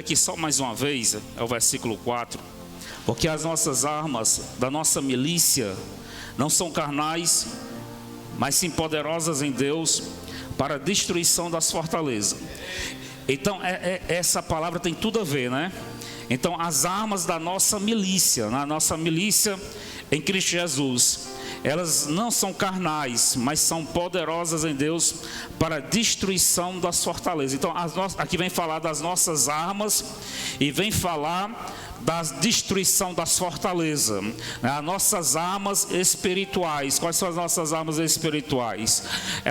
Aqui só mais uma vez, é o versículo 4. Porque as nossas armas da nossa milícia não são carnais, mas sim poderosas em Deus para a destruição das fortalezas. Então essa palavra tem tudo a ver, né? Então as armas da nossa milícia, na nossa milícia em Cristo Jesus, elas não são carnais, mas são poderosas em Deus para a destruição das fortalezas. Então aqui vem falar das nossas armas e vem falar da destruição das fortalezas, né? As nossas armas espirituais. Quais são as nossas armas espirituais?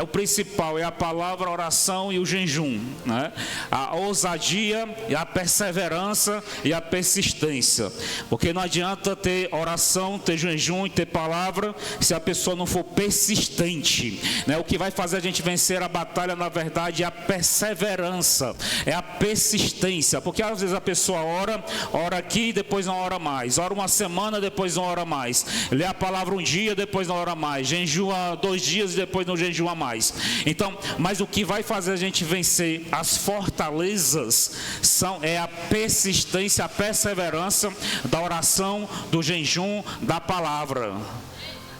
O principal é a palavra, a oração e o jejum, né? A ousadia e a perseverança e a persistência, porque não adianta ter oração, ter jejum e ter palavra se a pessoa não for persistente, né? O que vai fazer a gente vencer a batalha, na verdade, é a perseverança, é a persistência, porque às vezes a pessoa ora aqui, depois não ora mais, ora uma semana, depois não ora mais, lê a palavra um dia, depois não ora mais, jejua 2 dias e depois não jejua mais. Então, mas o que vai fazer a gente vencer as fortalezas é a persistência, a perseverança da oração, do jejum, da palavra.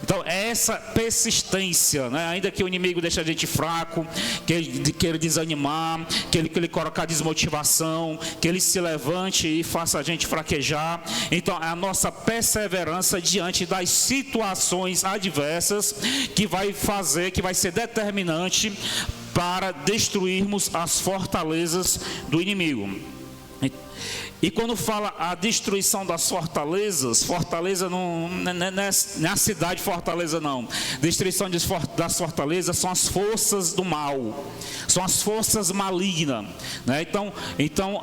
Então é essa persistência, né? Ainda que o inimigo deixe a gente fraco, que ele queira desanimar, que ele coloque a desmotivação, que ele se levante e faça a gente fraquejar. Então é a nossa perseverança diante das situações adversas que vai ser determinante para destruirmos as fortalezas do inimigo. E quando fala a destruição das fortalezas, fortaleza não é a cidade Fortaleza, não. Destruição das fortalezas são as forças do mal, são as forças malignas, né? Então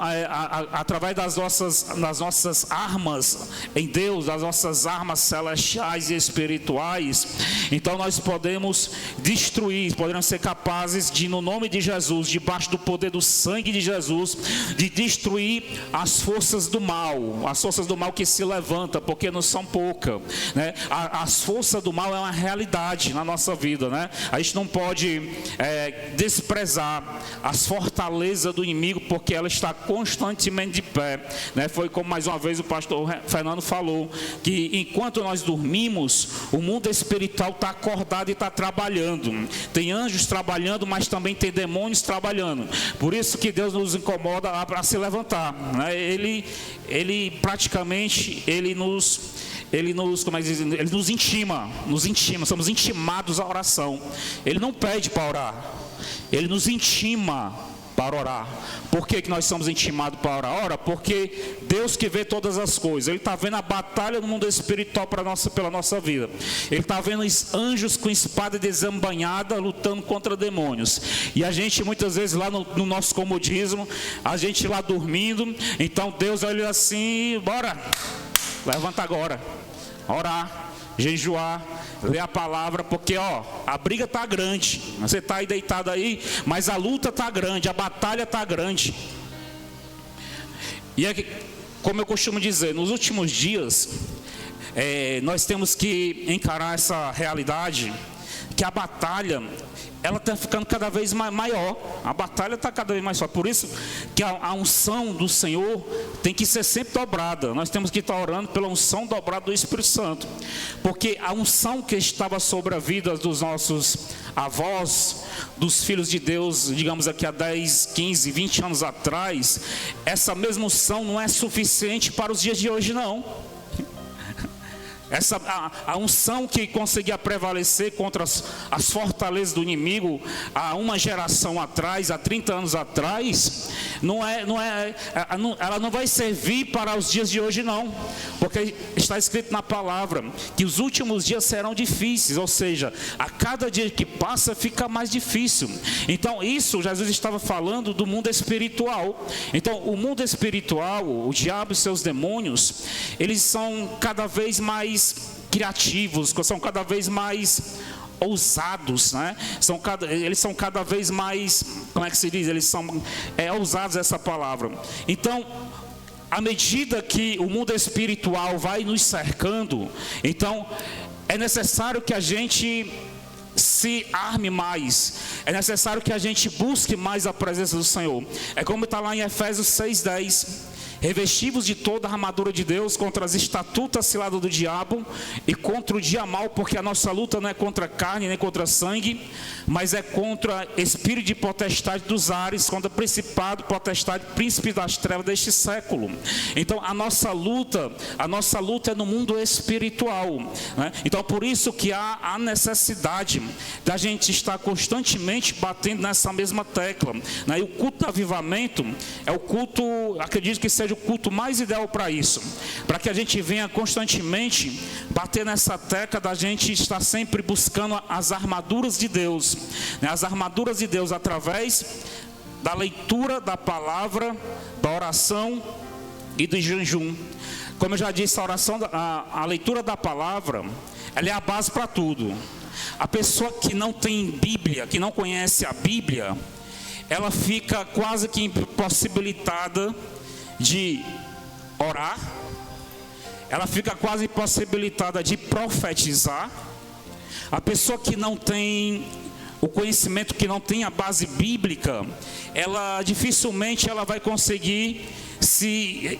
através das nossas armas em Deus, das nossas armas celestiais e espirituais, então nós podemos destruir, podemos ser capazes de, no nome de Jesus, debaixo do poder do sangue de Jesus, de destruir as forças do mal, as forças do mal que se levantam, porque não são poucas, né? As forças do mal é uma realidade na nossa vida, né? A gente não pode desprezar as fortalezas do inimigo, porque ela está constantemente de pé, né? Foi como mais uma vez o pastor Fernando falou, que enquanto nós dormimos, o mundo espiritual está acordado e está trabalhando. Tem anjos trabalhando, mas também tem demônios trabalhando. Por isso que Deus nos incomoda para se levantar, né? Ele praticamente, ele nos intima, somos intimados à oração. Ele não pede para orar, ele nos intima para orar. Por que nós somos intimados para orar? Ora, porque Deus que vê todas as coisas, Ele está vendo a batalha no mundo espiritual pela nossa vida. Ele está vendo os anjos com espada desembainhada lutando contra demônios. E a gente muitas vezes lá no nosso comodismo, a gente lá dormindo, então Deus olha assim, bora, levanta agora, orar, jejuar, ler a palavra, porque a briga está grande. Você está aí deitado aí, mas a luta está grande, a batalha está grande. E como eu costumo dizer, nos últimos dias, nós temos que encarar essa realidade, que a batalha, ela está ficando cada vez maior. A batalha está cada vez mais forte. Por isso que a unção do Senhor tem que ser sempre dobrada. Nós temos que estar orando pela unção dobrada do Espírito Santo. Porque a unção que estava sobre a vida dos nossos avós, dos filhos de Deus, digamos aqui há 10, 15, 20 anos atrás, essa mesma unção não é suficiente para os dias de hoje, não. A unção que conseguia prevalecer contra as fortalezas do inimigo há uma geração atrás, há 30 anos atrás, ela não vai servir para os dias de hoje, não, porque está escrito na palavra que os últimos dias serão difíceis, ou seja, a cada dia que passa fica mais difícil. Então isso Jesus estava falando do mundo espiritual. Então o mundo espiritual, o diabo e seus demônios, eles são cada vez mais criativos, são cada vez mais ousados, né? Eles são cada vez mais, como é que se diz? Eles são ousados, essa palavra. Então, à medida que o mundo espiritual vai nos cercando, então é necessário que a gente se arme mais, é necessário que a gente busque mais a presença do Senhor. É como está lá em Efésios 6:10. Revestivos de toda a armadura de Deus contra as estatutas ciladas do diabo e contra o dia mau, porque a nossa luta não é contra carne nem contra sangue, mas é contra espírito de potestade dos ares, contra principado, potestade, príncipe das trevas deste século. Então a nossa luta é no mundo espiritual, né? Então por isso que há a necessidade da gente estar constantemente batendo nessa mesma tecla, né? E o culto do avivamento é o culto, acredito que seja o culto mais ideal para isso, para que a gente venha constantemente bater nessa tecla da gente estar sempre buscando as armaduras de Deus, né? As armaduras de Deus através da leitura da palavra, da oração e do jejum. Como eu já disse, a leitura da palavra, ela é a base para tudo. A pessoa que não tem Bíblia, que não conhece a Bíblia, ela fica quase que impossibilitada de orar, ela fica quase impossibilitada de profetizar. A pessoa que não tem o conhecimento, que não tem a base bíblica, ela dificilmente ela vai conseguir se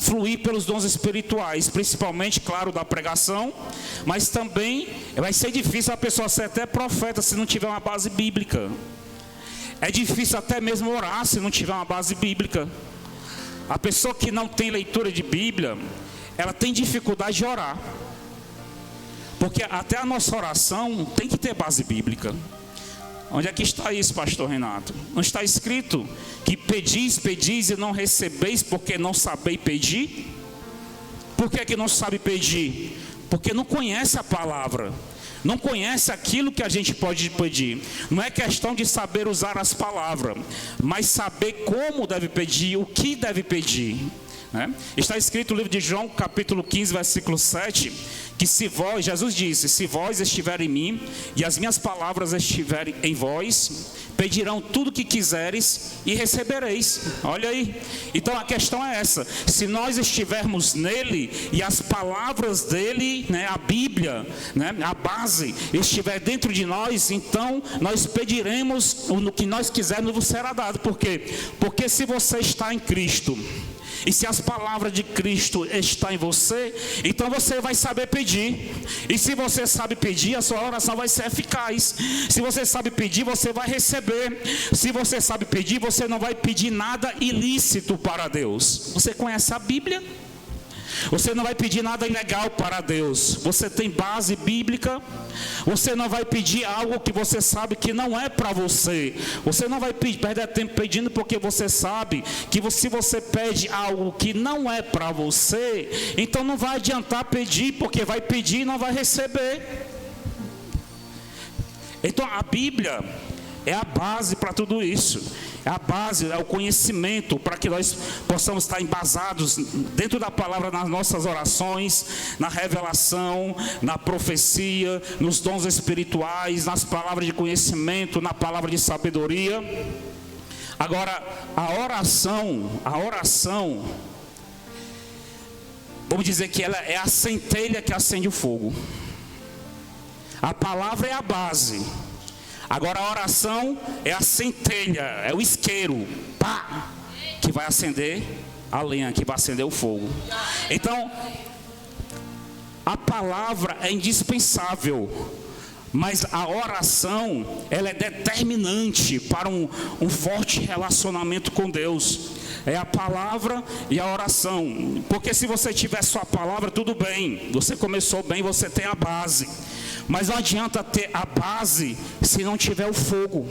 fluir pelos dons espirituais, principalmente, claro, da pregação, mas também vai ser difícil a pessoa ser até profeta se não tiver uma base bíblica. É difícil até mesmo orar se não tiver uma base bíblica. A pessoa que não tem leitura de Bíblia, ela tem dificuldade de orar. Porque até a nossa oração tem que ter base bíblica. Onde é que está isso, pastor Renato? Não está escrito que pedis e não recebeis porque não sabeis pedir? Por que é que não sabe pedir? Porque não conhece a palavra. Não conhece aquilo que a gente pode pedir. Não é questão de saber usar as palavras, mas saber como deve pedir, o que deve pedir, né? Está escrito no livro de João, capítulo 15, versículo 7, que se vós, Jesus disse, se vós estiverem em mim e as minhas palavras estiverem em vós, pedirão tudo o que quiseres e recebereis. Olha aí. Então a questão é essa: se nós estivermos nele e as palavras dele, né, a Bíblia, né, a base estiver dentro de nós, então nós pediremos no que nós quisermos, nos será dado. Por quê? Porque se você está em Cristo e se as palavras de Cristo estão em você, então você vai saber pedir. E se você sabe pedir, a sua oração vai ser eficaz. Se você sabe pedir, você vai receber. Se você sabe pedir, você não vai pedir nada ilícito para Deus. Você conhece a Bíblia? Você não vai pedir nada ilegal para Deus. Você tem base bíblica. Você não vai pedir algo que você sabe que não é para você. Você não vai perder tempo pedindo, porque você sabe que se você pede algo que não é para você, então não vai adiantar pedir, porque vai pedir e não vai receber. Então a Bíblia é a base para tudo isso. É a base, é o conhecimento para que nós possamos estar embasados dentro da palavra nas nossas orações, na revelação, na profecia, nos dons espirituais, nas palavras de conhecimento, na palavra de sabedoria. Agora, a oração, vamos dizer que ela é a centelha que acende o fogo. A palavra é a base. Agora a oração é a centelha, é o isqueiro, pá, que vai acender a lenha, que vai acender o fogo. Então, a palavra é indispensável, mas a oração, ela é determinante para um forte relacionamento com Deus. É a palavra e a oração. Porque se você tiver só a palavra, tudo bem, você começou bem, você tem a base. Mas não adianta ter a base se não tiver o fogo.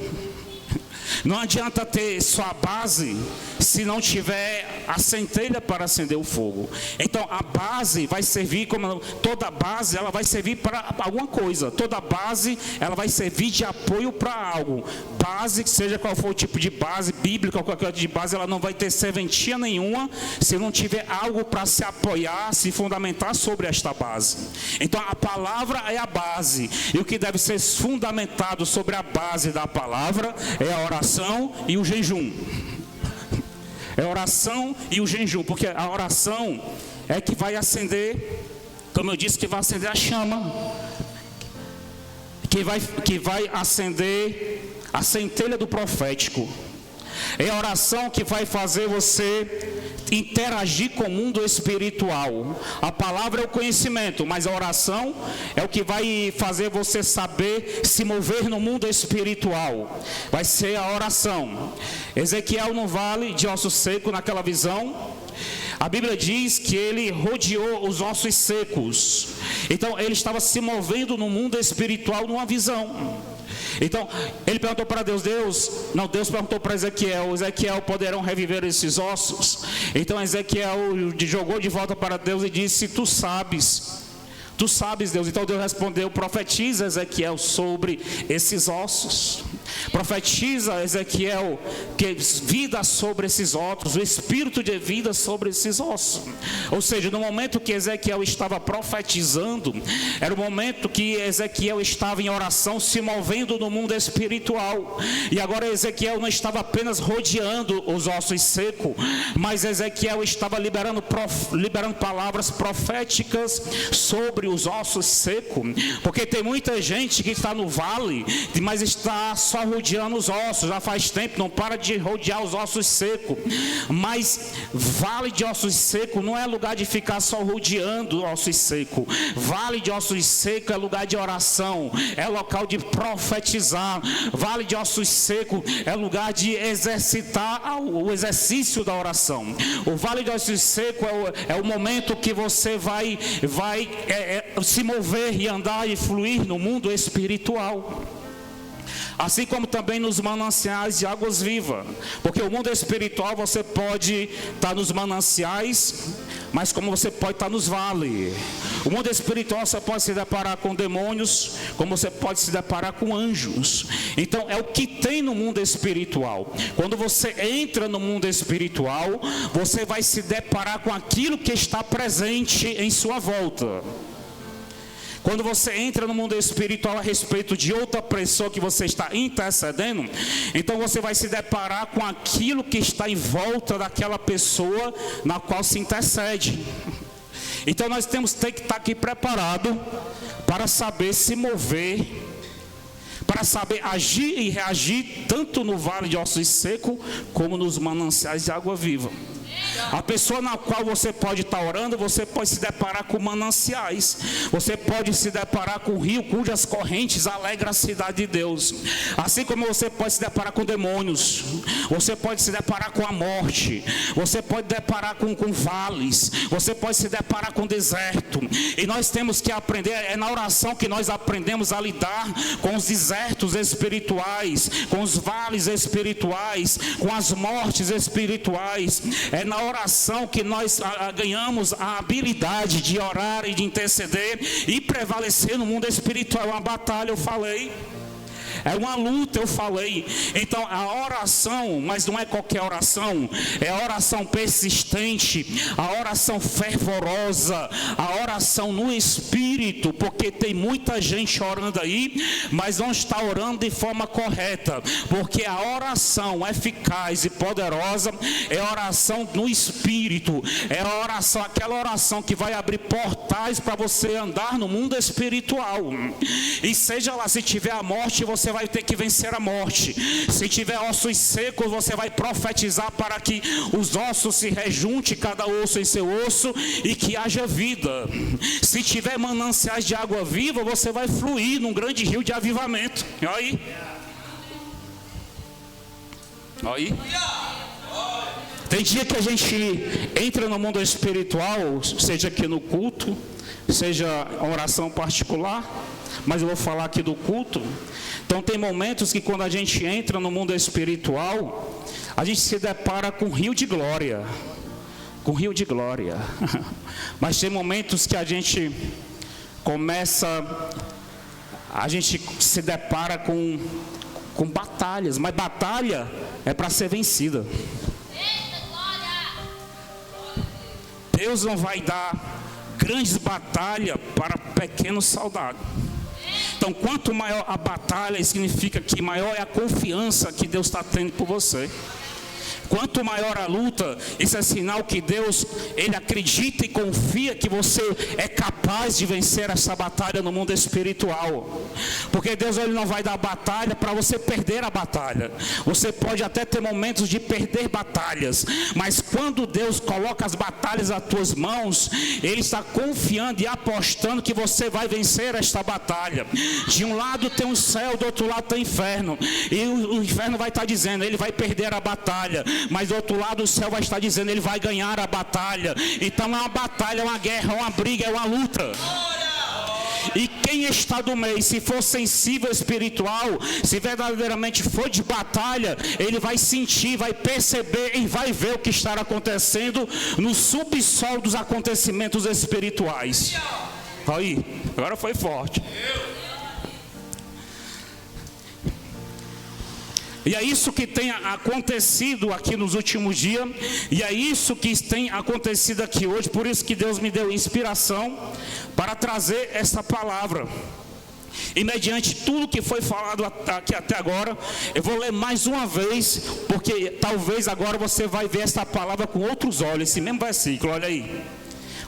Não adianta ter só a base se não tiver a centelha para acender o fogo. Então a base vai servir, como toda base, ela vai servir para alguma coisa. Toda base, ela vai servir de apoio para algo. Base, seja qual for o tipo de base, bíblica ou qualquer tipo de base, ela não vai ter serventia nenhuma se não tiver algo para se apoiar, se fundamentar sobre esta base. Então a palavra é a base, e o que deve ser fundamentado sobre a base da palavra é a oração e o jejum. É a oração e o jejum, porque a oração é que vai acender, como eu disse, que vai acender a chama, que vai acender a centelha do profético. É a oração que vai fazer você interagir com o mundo espiritual. A palavra é o conhecimento, mas a oração é o que vai fazer você saber se mover no mundo espiritual. Vai ser a oração. Ezequiel no vale de ossos secos, naquela visão, a Bíblia diz que ele rodeou os ossos secos. Então ele estava se movendo no mundo espiritual numa visão. Então, ele perguntou para Deus, Deus perguntou para Ezequiel, poderão reviver esses ossos? Então Ezequiel jogou de volta para Deus e disse, tu sabes, Deus. Então Deus respondeu, profetiza, Ezequiel, sobre esses ossos. Profetiza, Ezequiel, que vida sobre esses ossos, o espírito de vida sobre esses ossos. Ou seja, no momento que Ezequiel estava profetizando, era o momento que Ezequiel estava em oração, se movendo no mundo espiritual. E agora Ezequiel não estava apenas rodeando os ossos secos, mas Ezequiel estava liberando palavras proféticas sobre os ossos secos. Porque tem muita gente que está no vale, mas está só rodeando os ossos, já faz tempo, não para de rodear os ossos secos. Mas vale de ossos secos não é lugar de ficar só rodeando ossos secos. Vale de ossos secos é lugar de oração, é local de profetizar. Vale de ossos secos é lugar de exercitar o exercício da oração. O vale de ossos secos é o momento que você vai se mover e andar e fluir no mundo espiritual. Assim como também nos mananciais de águas vivas. Porque o mundo espiritual você pode estar nos mananciais, mas como você pode estar nos vales. O mundo espiritual você pode se deparar com demônios, como você pode se deparar com anjos. Então é o que tem no mundo espiritual. Quando você entra no mundo espiritual, você vai se deparar com aquilo que está presente em sua volta. Quando você entra no mundo espiritual a respeito de outra pessoa que você está intercedendo, então você vai se deparar com aquilo que está em volta daquela pessoa na qual se intercede. Então nós temos que estar aqui preparado para saber se mover, para saber agir e reagir tanto no vale de ossos secos como nos mananciais de água viva. A pessoa na qual você pode estar orando, você pode se deparar com mananciais. Você pode se deparar com um rio cujas correntes alegram a cidade de Deus. Assim como você pode se deparar com demônios. Você pode se deparar com a morte. Você pode deparar com vales. Você pode se deparar com deserto. E nós temos que aprender, é na oração que nós aprendemos a lidar com os desertos espirituais, com os vales espirituais, com as mortes espirituais. É na oração que nós ganhamos a habilidade de orar e de interceder e prevalecer no mundo espiritual. É uma batalha, eu falei. É uma luta, eu falei. Então a oração, mas não é qualquer oração, é a oração persistente, a oração fervorosa, a oração no Espírito, porque tem muita gente orando aí, mas não está orando de forma correta, porque a oração eficaz e poderosa é a oração no Espírito, é a oração, aquela oração que vai abrir portais para você andar no mundo espiritual. E seja lá, se tiver a morte, você vai ter que vencer a morte. Se tiver ossos secos, você vai profetizar para que os ossos se rejuntem, cada osso em seu osso, e que haja vida. Se tiver mananciais de água viva, você vai fluir num grande rio de avivamento. Olha aí. Olha aí. Tem dia que a gente entra no mundo espiritual, seja aqui no culto, seja a oração particular, mas eu vou falar aqui do culto. Então tem momentos que quando a gente entra no mundo espiritual, a gente se depara com um rio de glória. Com um rio de glória. Mas tem momentos que a gente se depara com batalhas. Mas batalha é para ser vencida. Deus não vai dar grandes batalhas para pequenos soldados. Então, quanto maior a batalha, significa que maior é a confiança que Deus está tendo por você. Quanto maior a luta, isso é sinal que Deus, Ele acredita e confia que você é capaz de vencer essa batalha no mundo espiritual. Porque Deus, Ele não vai dar batalha para você perder a batalha. Você pode até ter momentos de perder batalhas, mas quando Deus coloca as batalhas nas tuas mãos, Ele está confiando e apostando que você vai vencer esta batalha. De um lado tem o céu, do outro lado tem o inferno, e o inferno vai estar dizendo, ele vai perder a batalha, mas do outro lado o céu vai estar dizendo, ele vai ganhar a batalha. Então é uma batalha, é uma guerra, é uma briga, é uma luta. E quem está do meio, se for sensível espiritual, se verdadeiramente for de batalha, ele vai sentir, vai perceber e vai ver o que está acontecendo no subsolo dos acontecimentos espirituais. Aí, agora foi forte. E é isso que tem acontecido aqui nos últimos dias, e é isso que tem acontecido aqui hoje. Por isso que Deus me deu inspiração para trazer essa palavra. E mediante tudo que foi falado aqui até agora, eu vou ler mais uma vez, porque talvez agora você vai ver essa palavra com outros olhos, esse mesmo versículo, olha aí.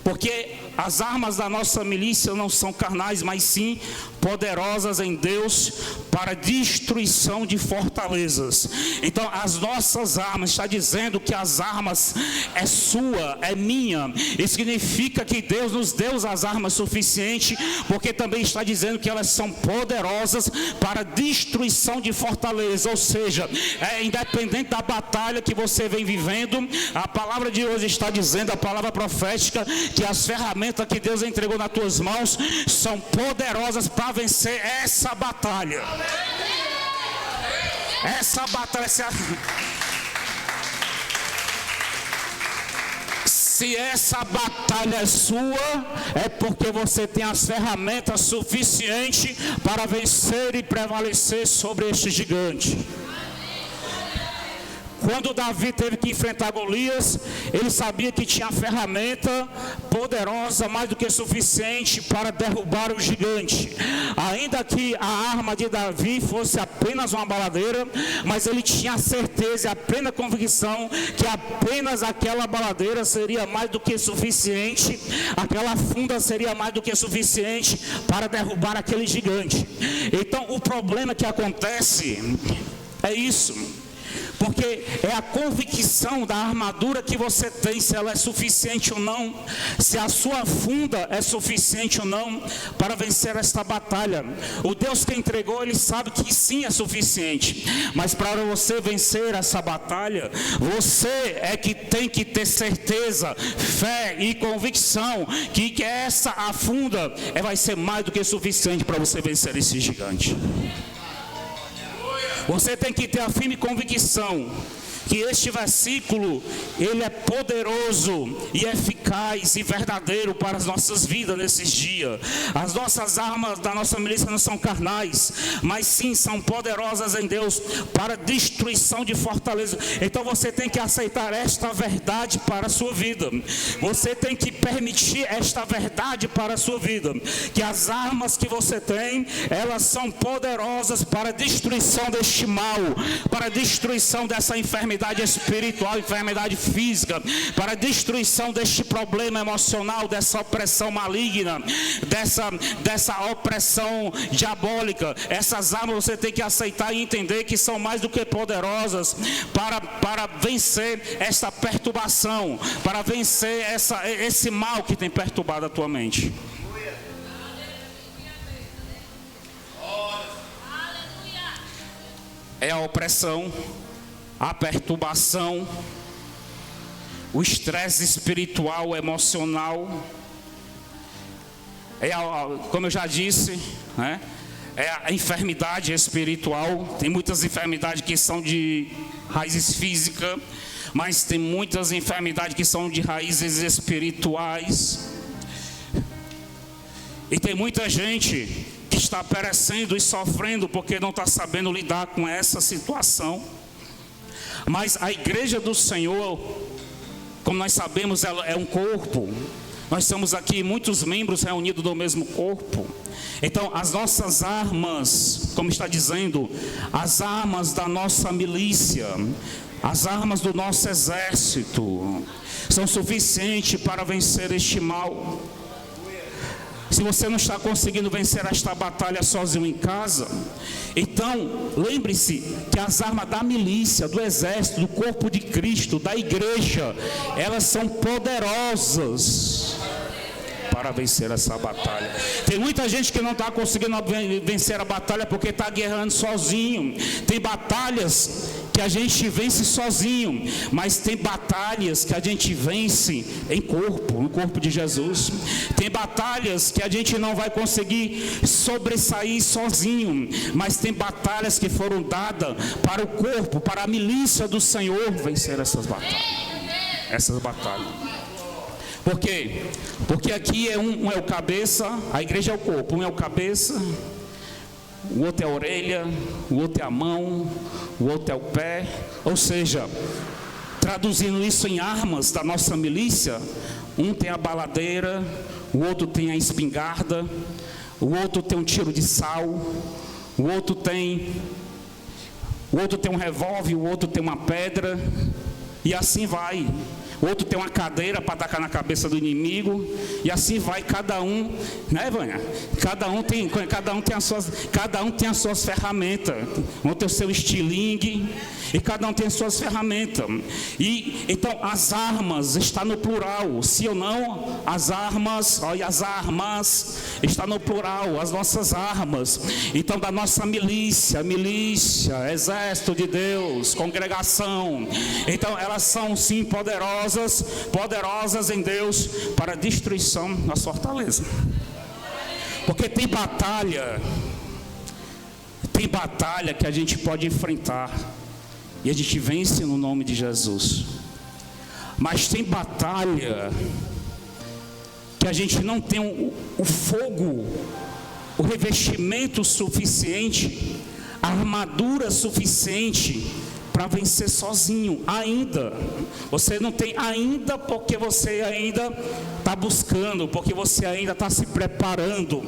Porque as armas da nossa milícia não são carnais, mas sim poderosas em Deus para destruição de fortalezas. Então as nossas armas, está dizendo que as armas é sua, é minha. Isso significa que Deus nos deu as armas suficientes, porque também está dizendo que elas são poderosas para destruição de fortalezas. Ou seja, independente da batalha que você vem vivendo, a palavra de hoje está dizendo, a palavra profética, que as ferramentas que Deus entregou nas tuas mãos são poderosas para vencer essa batalha. Essa batalha, se essa batalha é sua, é porque você tem as ferramentas suficientes para vencer e prevalecer sobre este gigante. Quando Davi teve que enfrentar Golias, ele sabia que tinha a ferramenta poderosa, mais do que suficiente para derrubar o gigante. Ainda que a arma de Davi fosse apenas uma baladeira, mas ele tinha a certeza e a plena convicção que apenas aquela baladeira seria mais do que suficiente, aquela funda seria mais do que suficiente para derrubar aquele gigante. Então o problema que acontece é isso. Porque é a convicção da armadura que você tem, se ela é suficiente ou não, se a sua funda é suficiente ou não para vencer esta batalha. O Deus que entregou, Ele sabe que sim é suficiente, mas para você vencer essa batalha, você é que tem que ter certeza, fé e convicção que essa a funda vai ser mais do que suficiente para você vencer esse gigante. Você tem que ter a firme convicção que este versículo, ele é poderoso e eficaz e verdadeiro para as nossas vidas nesses dias. As nossas armas da nossa milícia não são carnais, mas sim são poderosas em Deus para destruição de fortaleza. Então você tem que aceitar esta verdade para a sua vida. Você tem que permitir esta verdade para a sua vida, que as armas que você tem, elas são poderosas para a destruição deste mal, para a destruição dessa enfermidade espiritual, enfermidade física, para a destruição deste problema emocional, dessa opressão maligna, dessa opressão diabólica. Essas armas você tem que aceitar e entender que são mais do que poderosas para vencer essa perturbação, para vencer esse mal que tem perturbado a tua mente. É a opressão, a perturbação, o estresse espiritual, emocional, como eu já disse, né? É a enfermidade espiritual. Tem muitas enfermidades que são de raízes físicas, mas tem muitas enfermidades que são de raízes espirituais. E tem muita gente que está perecendo e sofrendo porque não está sabendo lidar com essa situação. Mas a igreja do Senhor, como nós sabemos, ela é um corpo. Nós estamos aqui muitos membros reunidos no mesmo corpo. Então as nossas armas, como está dizendo, as armas da nossa milícia, As armas do nosso exército são suficientes para vencer este mal. Se você não está conseguindo vencer esta batalha sozinho em casa, então lembre-se que as armas da milícia, do exército, do corpo de Cristo, da igreja, elas são poderosas para vencer essa batalha. Tem muita gente que não está conseguindo vencer a batalha porque está guerreando sozinho. Tem batalhas que a gente vence sozinho, mas tem batalhas que a gente vence em corpo, no corpo de Jesus. Tem batalhas que a gente não vai conseguir sobressair sozinho, mas tem batalhas que foram dadas para o corpo, para a milícia do Senhor vencer essas batalhas. Por quê? Porque aqui um é o cabeça, a igreja é o corpo. Um é o cabeça, o outro é a orelha, o outro é a mão, o outro é o pé. Ou seja, traduzindo isso em armas da nossa milícia, um tem a baladeira, o outro tem a espingarda, o outro tem um tiro de sal, o outro tem um revólver, o outro tem uma pedra, e assim vai. O outro tem uma cadeira para atacar na cabeça do inimigo, e assim vai cada um, né, Vânia? Cada um tem as suas ferramentas. Um tem o seu estilingue, e cada um tem as suas ferramentas. E então as armas está no plural. Se ou não, as armas está no plural, as nossas armas. Então da nossa milícia, exército de Deus, congregação. Então elas são sim poderosas em Deus para a destruição das fortalezas. Porque tem batalha que a gente pode enfrentar e a gente vence no nome de Jesus. Mas tem batalha que a gente não tem o fogo, o revestimento suficiente, a armadura suficiente para vencer sozinho, ainda. Você não tem ainda, porque você ainda está buscando, porque você ainda está se preparando,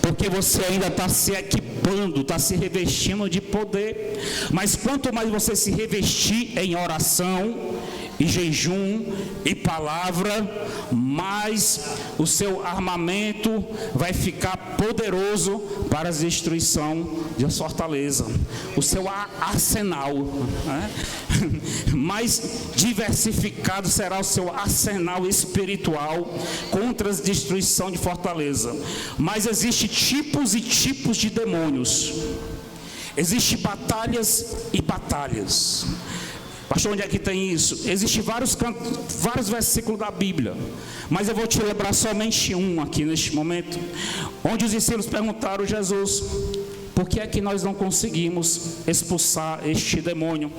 porque você ainda está se equipando, está se revestindo de poder. Mas quanto mais você se revestir em oração, e jejum e palavra, mais o seu armamento vai ficar poderoso para a destruição de fortaleza. O seu arsenal, né? Mais diversificado será o seu arsenal espiritual contra a destruição de fortaleza. Mas existem tipos e tipos de demônios. Existem batalhas e batalhas. Pastor, onde é que tem isso? Existem vários versículos da Bíblia, mas eu vou te lembrar somente um aqui neste momento, onde os discípulos perguntaram a Jesus: por que é que nós não conseguimos expulsar este demônio?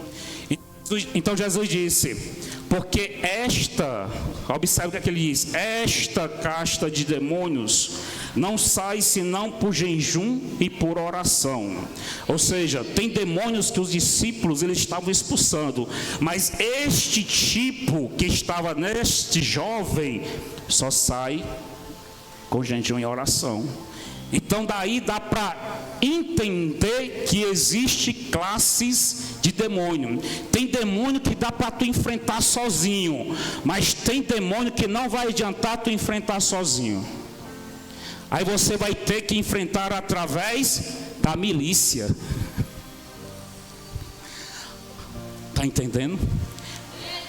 Então Jesus disse: porque observe o que é que ele diz, esta casta de demônios não sai senão por jejum e por oração. Ou seja, tem demônios que os discípulos eles estavam expulsando, mas este tipo que estava neste jovem só sai com jejum e oração. Então daí dá para entender que existe classes de demônio. Tem demônio que dá para tu enfrentar sozinho, mas tem demônio que não vai adiantar tu enfrentar sozinho. Aí você vai ter que enfrentar através da milícia. Está entendendo?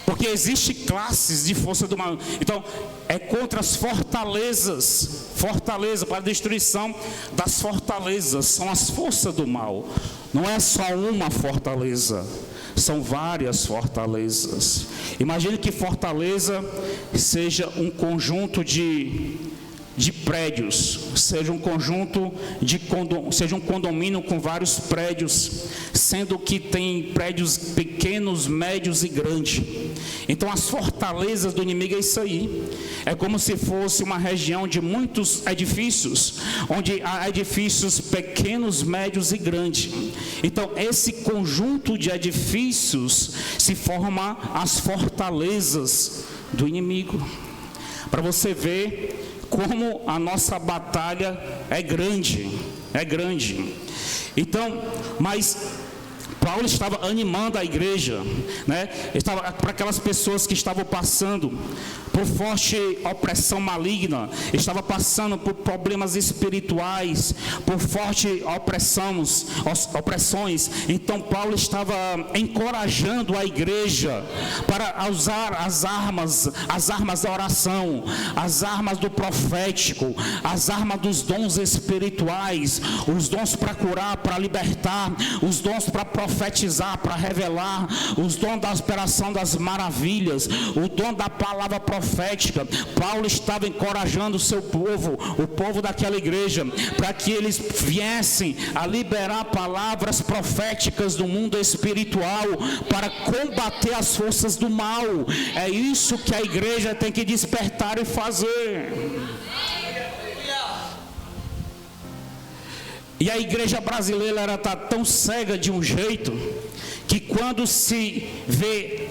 Porque existe classes de força do mal. Então, é contra as fortalezas. Fortaleza para a destruição das fortalezas. São as forças do mal. Não é só uma fortaleza. São várias fortalezas. Imagine que fortaleza seja um conjunto de prédios, seja um conjunto seja um condomínio com vários prédios, sendo que tem prédios pequenos, médios e grandes. Então as fortalezas do inimigo é isso aí. É como se fosse uma região de muitos edifícios, onde há edifícios pequenos, médios e grandes. Então esse conjunto de edifícios se forma as fortalezas do inimigo. Para você ver como a nossa batalha é grande. Então, mas Paulo estava animando a igreja, né? Estava para aquelas pessoas que estavam passando por forte opressão maligna, estava passando por problemas espirituais, por forte opressões. Então Paulo estava encorajando a igreja para usar as armas da oração, as armas do profético, as armas dos dons espirituais, os dons para curar, para libertar, os dons para profetizar, para revelar, os dons da operação das maravilhas, o dom da palavra profética. Paulo estava encorajando o seu povo, o povo daquela igreja, para que eles viessem a liberar palavras proféticas do mundo espiritual para combater as forças do mal. É isso que a igreja tem que despertar e fazer. E a igreja brasileira está tão cega de um jeito que quando se vê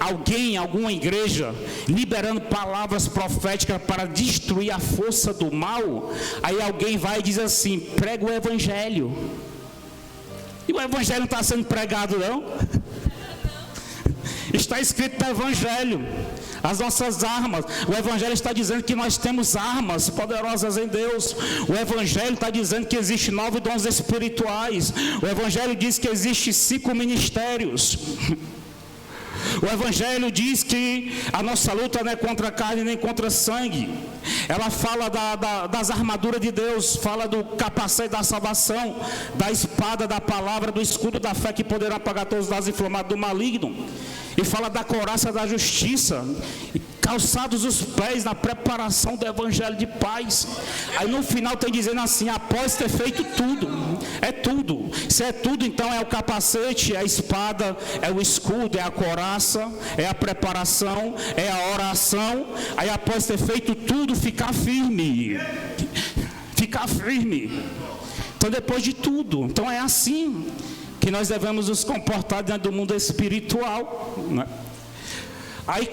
alguma igreja liberando palavras proféticas para destruir a força do mal, aí alguém vai e diz assim: prega o evangelho. E o evangelho não está sendo pregado, não? Está escrito no evangelho as nossas armas. O evangelho está dizendo que nós temos armas poderosas em Deus. O evangelho está dizendo que existe 9 dons espirituais. O evangelho diz que existe 5 ministérios. O evangelho diz que a nossa luta não é contra a carne nem contra sangue. Ela fala das armaduras de Deus, fala do capacete da salvação, da espada da palavra, do escudo da fé que poderá apagar todos os dados inflamados do maligno. E fala da couraça da justiça, calçados os pés na preparação do evangelho de paz. Aí no final tem dizendo assim: após ter feito tudo, é tudo. Se é tudo, então é o capacete, é a espada, é o escudo, é a couraça, é a preparação, é a oração. Aí após ter feito tudo, ficar firme. Ficar firme. Então depois de tudo, então é assim que nós devemos nos comportar dentro do mundo espiritual, né? Aí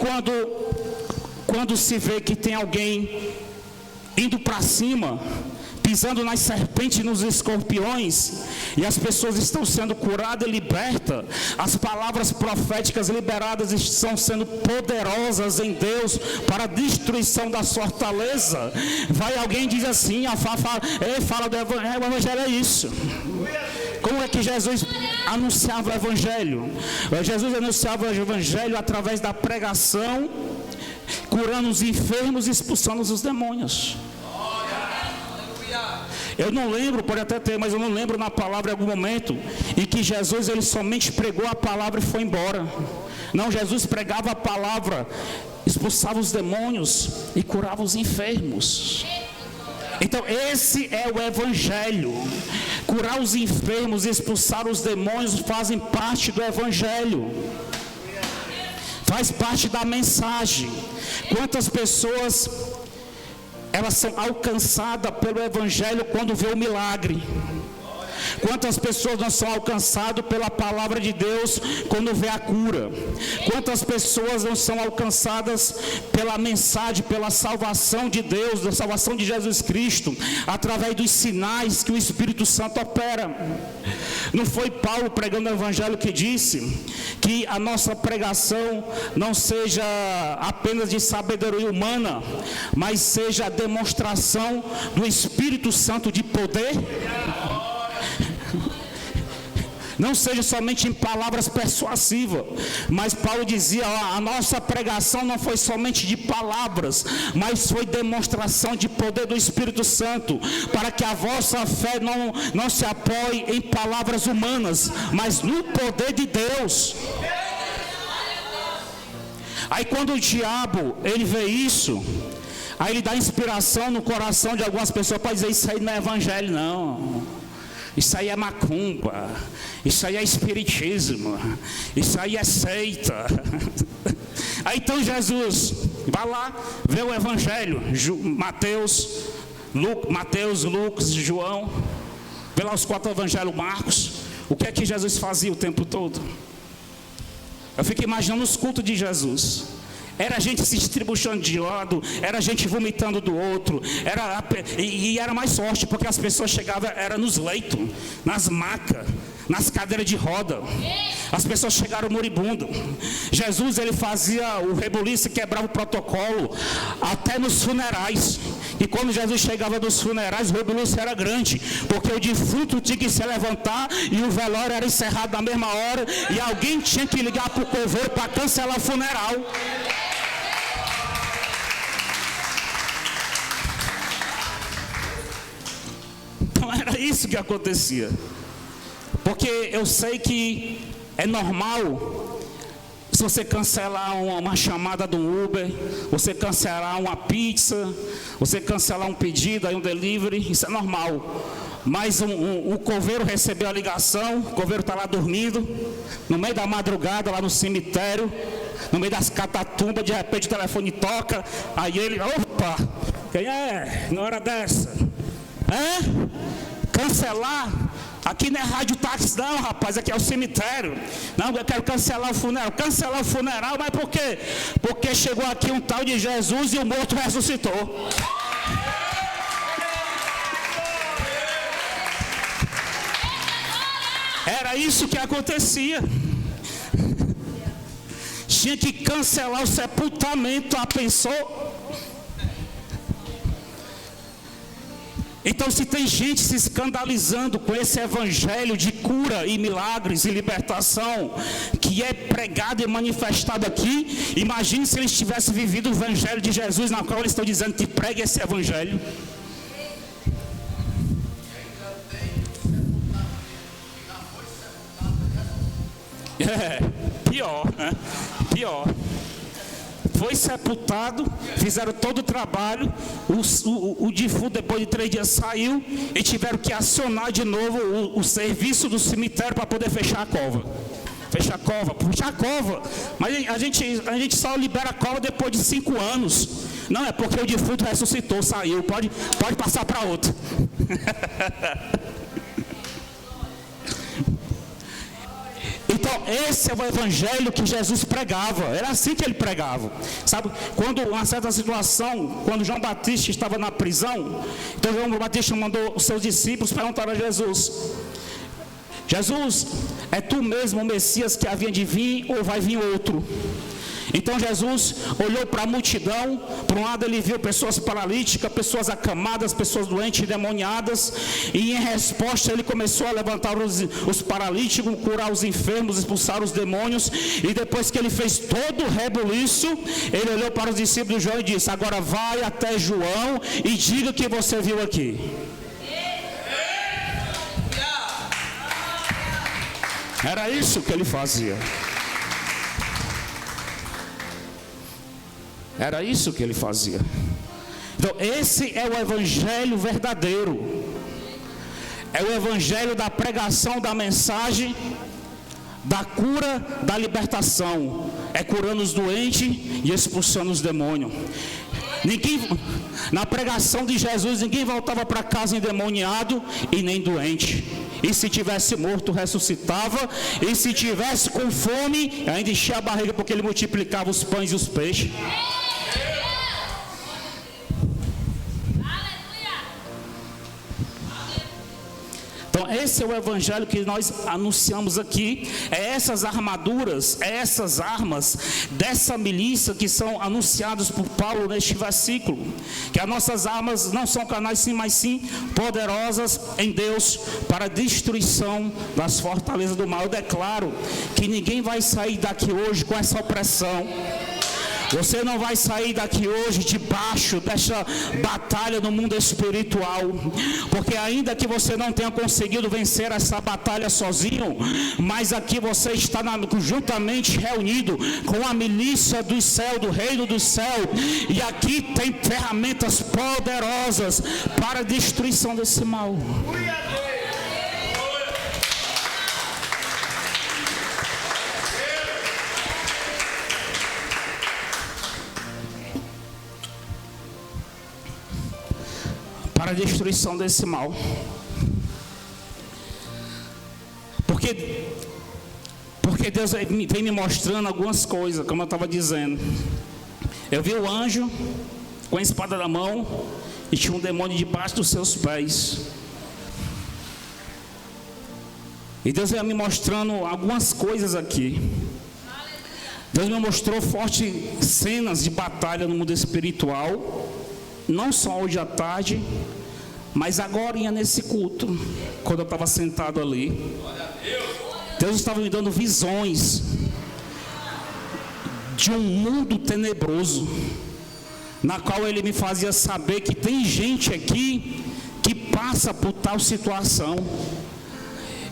quando se vê que tem alguém indo para cima, pisando nas serpentes e nos escorpiões, e as pessoas estão sendo curadas e libertas, as palavras proféticas liberadas estão sendo poderosas em Deus para a destruição da fortaleza, vai alguém e diz assim: fala do evangelho. O evangelho é isso. Como é que Jesus anunciava o evangelho? Jesus anunciava o evangelho através da pregação, curando os enfermos e expulsando os demônios. Eu não lembro, pode até ter, mas eu não lembro na palavra em algum momento em que Jesus ele somente pregou a palavra e foi embora. Não, Jesus pregava a palavra, expulsava os demônios e curava os enfermos. Então esse é o evangelho. Curar os enfermos e expulsar os demônios fazem parte do evangelho. Faz parte da mensagem. Quantas pessoas elas são alcançadas pelo evangelho quando vê o milagre? Quantas pessoas não são alcançadas pela palavra de Deus quando vê a cura? Quantas pessoas não são alcançadas pela mensagem, pela salvação de Deus, da salvação de Jesus Cristo, através dos sinais que o Espírito Santo opera? Não foi Paulo pregando o evangelho que disse que a nossa pregação não seja apenas de sabedoria humana, mas seja a demonstração do Espírito Santo de poder? Não seja somente em palavras persuasivas, mas Paulo dizia: a nossa pregação não foi somente de palavras, mas foi demonstração de poder do Espírito Santo, para que a vossa fé não se apoie em palavras humanas, mas no poder de Deus. Aí quando o diabo ele vê isso, aí ele dá inspiração no coração de algumas pessoas para dizer: isso aí não é evangelho não. Isso aí é macumba, isso aí é espiritismo, isso aí é seita. Aí então Jesus vai lá, vê o evangelho, Mateus, Lucas e João, vê lá os 4 evangelhos, Marcos. O que é que Jesus fazia o tempo todo? Eu fico imaginando os cultos de Jesus. Era gente se distribuindo de lado, era gente vomitando do outro, e era mais forte, porque as pessoas chegavam, era nos leitos, nas macas, nas cadeiras de roda. As pessoas chegaram moribundo. Jesus, ele fazia o rebuliço, quebrava o protocolo até nos funerais. E quando Jesus chegava nos funerais, o rebuliço era grande, porque o defunto tinha que se levantar e o velório era encerrado na mesma hora, e alguém tinha que ligar para o coveiro para cancelar o funeral. Então era isso que acontecia. Porque eu sei que é normal, se você cancelar uma chamada do Uber, você cancelar uma pizza, você cancelar um pedido, aí um delivery, isso é normal. Mas o coveiro recebeu a ligação, o coveiro está lá dormindo, no meio da madrugada, lá no cemitério, no meio das catatumbas, de repente o telefone toca, aí ele, opa, quem é? Na hora dessa? Cancelar? Aqui não é rádio táxi não, rapaz, aqui é o cemitério. Não, eu quero cancelar o funeral. Cancelar o funeral, mas por quê? Porque chegou aqui um tal de Jesus e o morto ressuscitou. Era isso que acontecia. Tinha que cancelar o sepultamento, a pensou? Então, se tem gente se escandalizando com esse evangelho de cura e milagres e libertação que é pregado e manifestado aqui, imagine se eles tivessem vivido o evangelho de Jesus, na qual eles estão dizendo que pregue esse evangelho. Pior, né? Pior. Foi sepultado, fizeram todo o trabalho, o defunto depois de 3 dias saiu e tiveram que acionar de novo o serviço do cemitério para poder fechar a cova. Fechar a cova, mas a gente só libera a cova depois de 5 anos. Não, é porque o defunto ressuscitou, saiu, pode passar para outro. Então, esse é o evangelho que Jesus pregava. Era assim que ele pregava. Sabe, quando uma certa situação, quando João Batista estava na prisão, então João Batista mandou os seus discípulos perguntar a Jesus: Jesus, é tu mesmo o Messias que havia de vir ou vai vir outro? Então Jesus olhou para a multidão. Por um lado ele viu pessoas paralíticas, pessoas acamadas, pessoas doentes, endemoniadas, e em resposta ele começou a levantar os paralíticos, curar os enfermos, expulsar os demônios. E depois que ele fez todo o rebuliço, ele olhou para os discípulos de João e disse: agora vai até João e diga o que você viu aqui. Era isso que ele fazia. Era isso que ele fazia. Então, esse é o evangelho verdadeiro. É o evangelho da pregação da mensagem, da cura, da libertação. É curando os doentes e expulsando os demônios. Na pregação de Jesus, ninguém voltava para casa endemoniado e nem doente. E se tivesse morto, ressuscitava. E se tivesse com fome, ainda enchia a barriga, porque ele multiplicava os pães e os peixes. Então, esse é o evangelho que nós anunciamos aqui. É essas armaduras, é essas armas dessa milícia que são anunciadas por Paulo neste versículo. Que as nossas armas não são carnais, sim, mas sim poderosas em Deus para a destruição das fortalezas do mal. Eu declaro que ninguém vai sair daqui hoje com essa opressão. Você não vai sair daqui hoje debaixo dessa batalha no mundo espiritual, porque ainda que você não tenha conseguido vencer essa batalha sozinho, mas aqui você está juntamente reunido com a milícia do céu, do reino do céu, e aqui tem ferramentas poderosas para a destruição desse mal. Para a destruição desse mal. Porque Deus vem me mostrando algumas coisas, como eu estava dizendo. Eu vi o anjo com a espada na mão e tinha um demônio debaixo dos seus pés. E Deus ia me mostrando algumas coisas aqui. Deus me mostrou fortes cenas de batalha no mundo espiritual, não só hoje à tarde, mas agora nesse culto, quando eu estava sentado ali. Deus estava me dando visões de um mundo tenebroso, na qual Ele me fazia saber que tem gente aqui que passa por tal situação.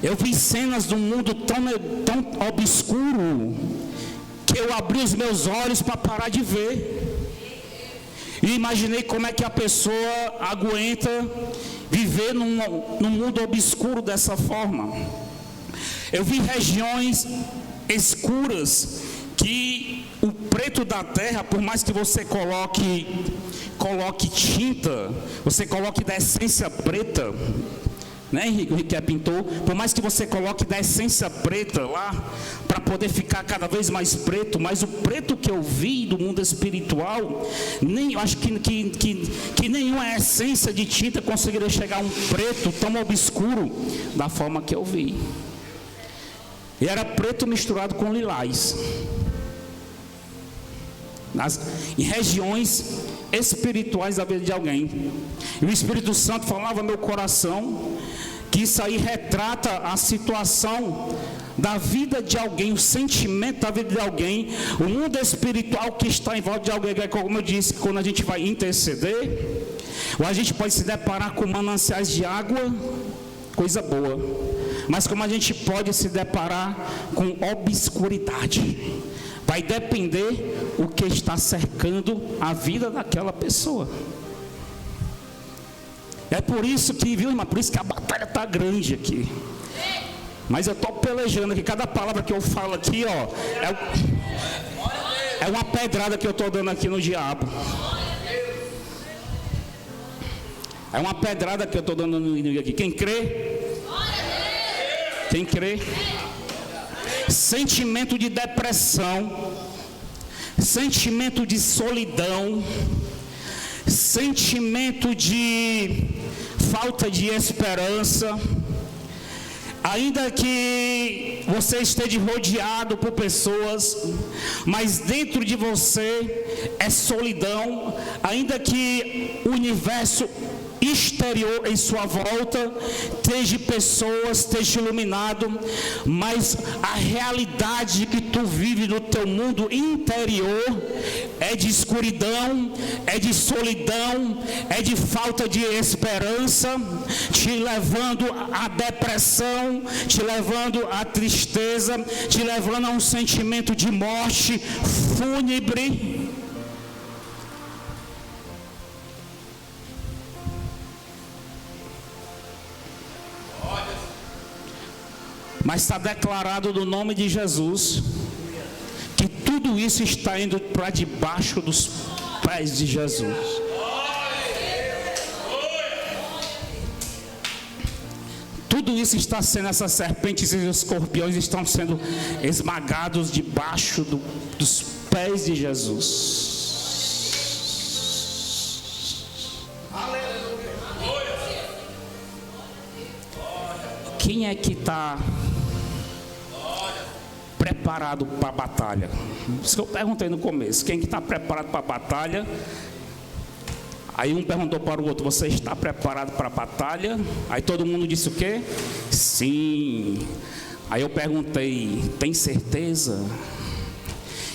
Eu vi cenas de um mundo tão obscuro, que eu abri os meus olhos para parar de ver. E imaginei como é que a pessoa aguenta viver num mundo obscuro dessa forma. Eu vi regiões escuras, que o preto da terra, por mais que você coloque tinta, você coloque da essência preta, né, Henrique? O Henrique pintou. Por mais que você coloque da essência preta lá, para poder ficar cada vez mais preto, mas o preto que eu vi do mundo espiritual, eu acho que nenhuma essência de tinta conseguiria chegar a um preto tão obscuro da forma que eu vi. E era preto misturado com lilás. Em regiões espirituais da vida de alguém. E o Espírito Santo falava ao meu coração que isso aí retrata a situação da vida de alguém, o sentimento da vida de alguém, o mundo espiritual que está em volta de alguém. Como eu disse, quando a gente vai interceder, ou a gente pode se deparar com mananciais de água, coisa boa, mas como a gente pode se deparar com obscuridade, vai depender o que está cercando a vida daquela pessoa. É por isso que, viu, irmão, por isso que a batalha está grande aqui. Mas eu estou pelejando aqui, cada palavra que eu falo aqui, ó, é uma pedrada que eu estou dando aqui no diabo. É uma pedrada que eu estou dando no inimigo aqui. Quem crê? Quem crê? Sentimento de depressão, sentimento de solidão, sentimento de falta de esperança. Ainda que você esteja rodeado por pessoas, mas dentro de você é solidão. Ainda que o universo exterior em sua volta esteja pessoas, esteja iluminado, mas a realidade que tu vive no teu mundo interior é de escuridão, é de solidão, é de falta de esperança, te levando à depressão, te levando à tristeza, te levando a um sentimento de morte fúnebre. Mas está declarado no nome de Jesus que tudo isso está indo para debaixo dos pés de Jesus. Tudo isso está sendo, essas serpentes e os escorpiões estão sendo esmagados debaixo dos pés de Jesus. Quem é que está preparado para a batalha? Isso que eu perguntei no começo. Quem que está preparado para a batalha? Aí um perguntou para o outro: você está preparado para a batalha? Aí todo mundo disse o quê? Sim. Aí eu perguntei: tem certeza?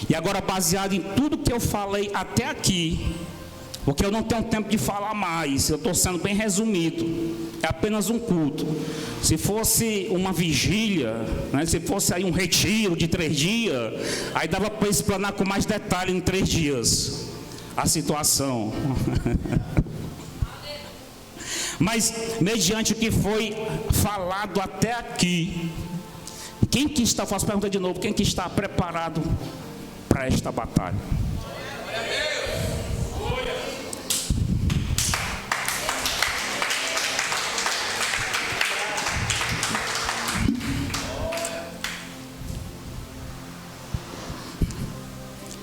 E agora, baseado em tudo que eu falei até aqui, porque eu não tenho tempo de falar mais, eu estou sendo bem resumido, é apenas um culto. Se fosse uma vigília, né, se fosse aí um retiro de 3 dias, aí dava para explanar com mais detalhe em 3 dias a situação. Mas mediante o que foi falado até aqui, quem que está, faço pergunta de novo, quem que está preparado para esta batalha?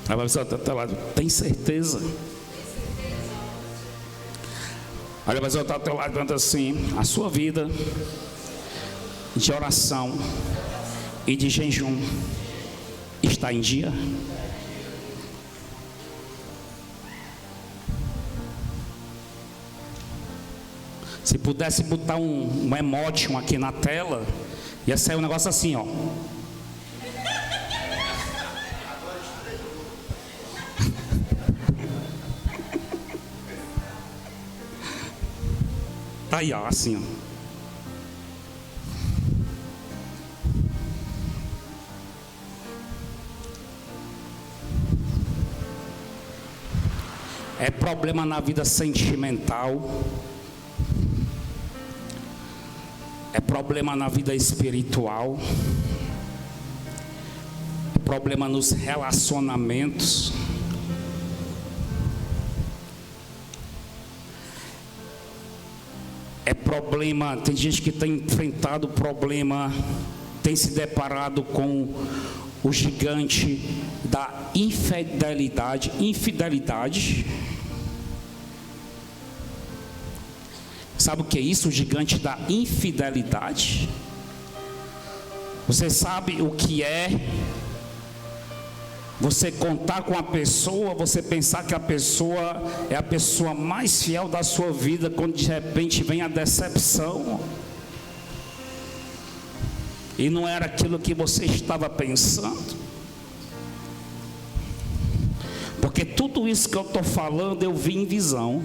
A pessoa está lá, tem certeza? Olha, a pessoa está ao teu lado, pergunta assim: a sua vida de oração e de jejum está em dia? Se pudesse botar um emoticon aqui na tela, ia sair um negócio assim, ó. Tá aí, ó, assim, ó. É problema na vida sentimental, é problema na vida espiritual, é problema nos relacionamentos, é problema. Tem gente que tem enfrentado problema, tem se deparado com o gigante da infidelidade. Sabe o que é isso? O gigante da infidelidade. Você sabe o que é você contar com a pessoa, você pensar que a pessoa é a pessoa mais fiel da sua vida, quando de repente vem a decepção e não era aquilo que você estava pensando? Porque tudo isso que eu estou falando eu vi em visão.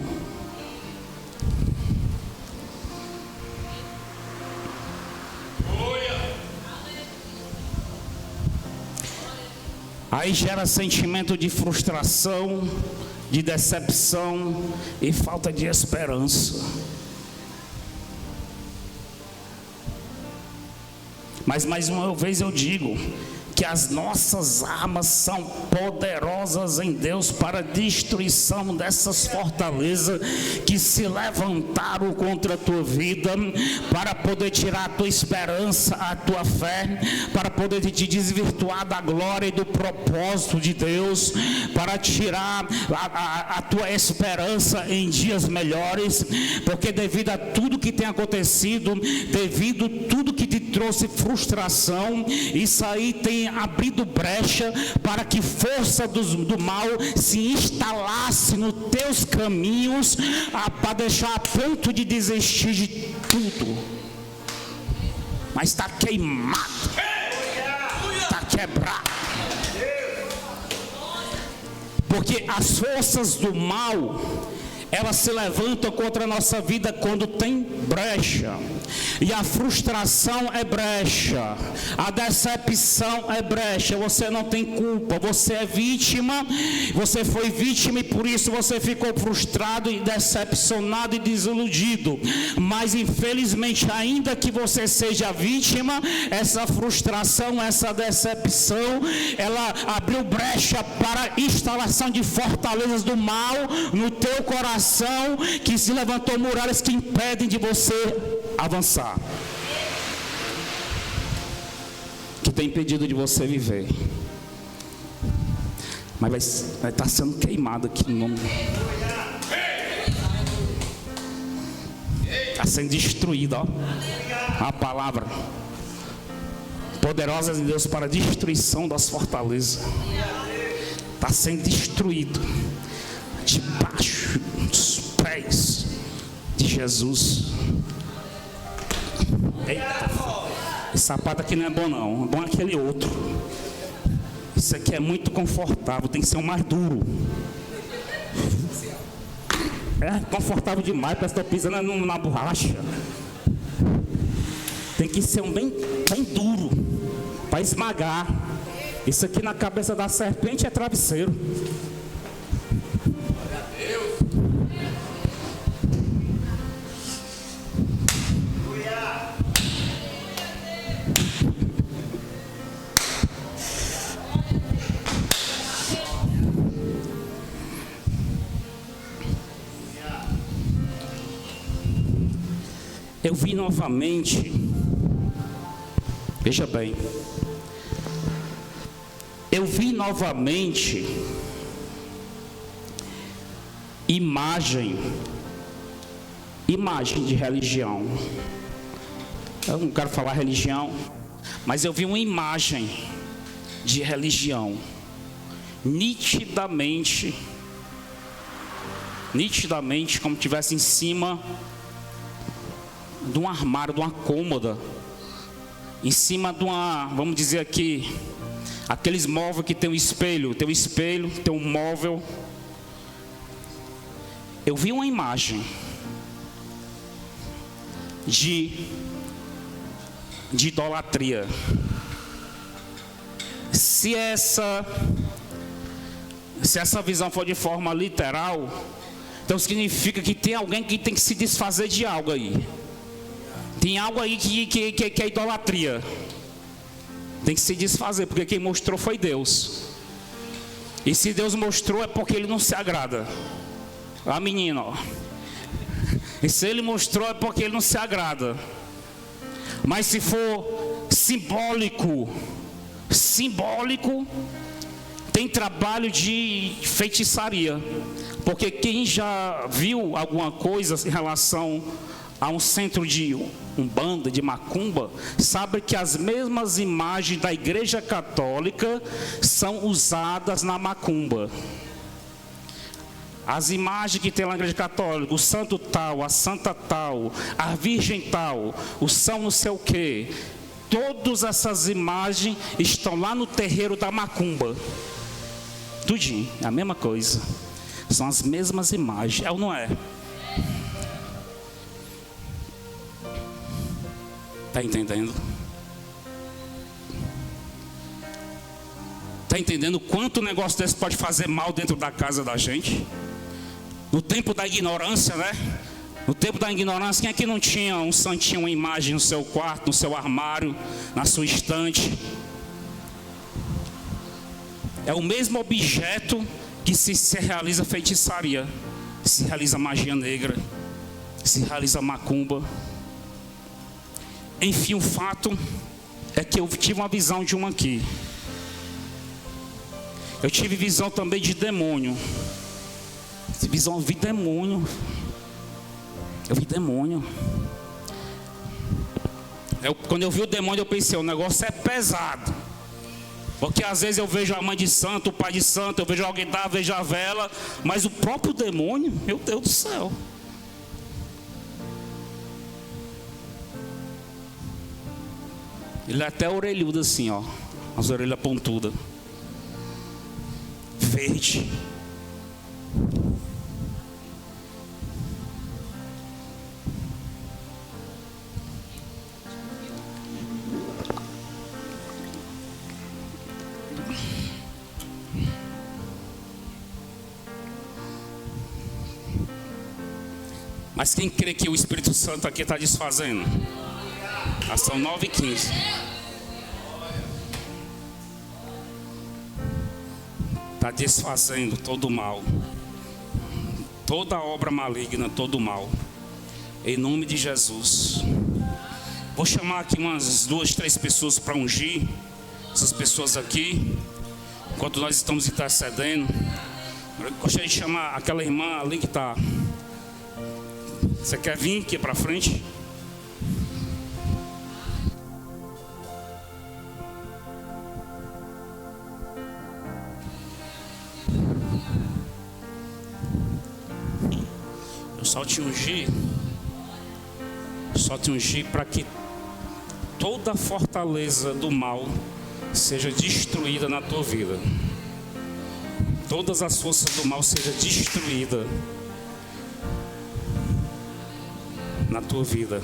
Aí gera sentimento de frustração, de decepção e falta de esperança. Mas mais uma vez eu digo que as nossas armas são poderosas em Deus para a destruição dessas fortalezas que se levantaram contra a tua vida, para poder tirar a tua esperança, a tua fé, para poder te desvirtuar da glória e do propósito de Deus, para tirar a tua esperança em dias melhores, porque devido a tudo que tem acontecido, devido a tudo que te trouxe frustração, isso aí tem abrido brecha para que força do mal se instalasse nos teus caminhos, para deixar a ponto de desistir de tudo. Mas está queimado, está quebrado, porque as forças do mal, elas se levantam contra a nossa vida quando tem brecha. E a frustração é brecha, a decepção é brecha. Você não tem culpa, você é vítima, você foi vítima e por isso você ficou frustrado e decepcionado e desiludido. Mas infelizmente, ainda que você seja vítima, essa frustração, essa decepção, ela abriu brecha para a instalação de fortalezas do mal no teu coração, que se levantou muralhas que impedem de você avançar, que tem impedido de você viver. Mas vai estar sendo queimado aqui no nome. Está sendo destruído, ó. A palavra poderosa de Deus para a destruição das fortalezas. Está sendo destruído debaixo dos pés de Jesus. Eita, esse sapato aqui não é bom não, é bom aquele outro. Isso aqui é muito confortável, tem que ser um mais duro. É confortável demais, parece que estou pisando na borracha. Tem que ser um bem duro, para esmagar. Isso aqui na cabeça da serpente é travesseiro. Eu vi novamente, veja bem, eu vi novamente imagem de religião, Eu não quero falar religião, mas eu vi uma imagem de religião, nitidamente, como tivesse em cima de um armário, de uma cômoda, em cima de uma, vamos dizer aqui, aqueles móveis que tem um espelho, tem um móvel. Eu vi uma imagem de idolatria. Se essa visão for de forma literal, então significa que tem alguém que tem que se desfazer de algo aí. Tem algo aí que é idolatria. Tem que se desfazer, porque quem mostrou foi Deus. E se Deus mostrou é porque Ele não se agrada. Ah, menino, ó. E se Ele mostrou é porque Ele não se agrada. Mas se for simbólico, tem trabalho de feitiçaria. Porque quem já viu alguma coisa em relação a um centro de umbanda, de macumba, sabe que as mesmas imagens da Igreja Católica são usadas na macumba. As imagens que tem lá na Igreja Católica, o santo tal, a santa tal, a virgem tal, o são não sei o quê. Todas essas imagens estão lá no terreiro da macumba. Tudinho, é a mesma coisa. São as mesmas imagens, é ou não é? Está entendendo? Está entendendo quanto negócio desse pode fazer mal dentro da casa da gente? No tempo da ignorância, né? No tempo da ignorância, quem é que não tinha um santinho, uma imagem no seu quarto, no seu armário, na sua estante? É o mesmo objeto que se realiza feitiçaria, se realiza magia negra, se realiza macumba. Enfim, o fato é que eu tive uma visão de uma aqui. Eu tive visão também de demônio. Eu vi demônio. Quando eu vi o demônio, eu pensei, o negócio é pesado. Porque às vezes eu vejo a mãe de santo, o pai de santo, eu vejo alguém dar, vejo a vela, mas o próprio demônio, meu Deus do céu. Ele é até orelhudo assim, ó. As orelhas pontudas. Verde. Mas quem crê que o Espírito Santo aqui está desfazendo? São 9h15. Está desfazendo todo o mal, toda obra maligna, todo o mal, em nome de Jesus. Vou chamar aqui umas 2, 3 pessoas para ungir essas pessoas aqui, enquanto nós estamos intercedendo. Eu gostaria de chamar aquela irmã ali que está. Você quer vir aqui para frente? Eu só te ungi para que toda fortaleza do mal seja destruída na tua vida. Todas as forças do mal sejam destruídas na tua vida.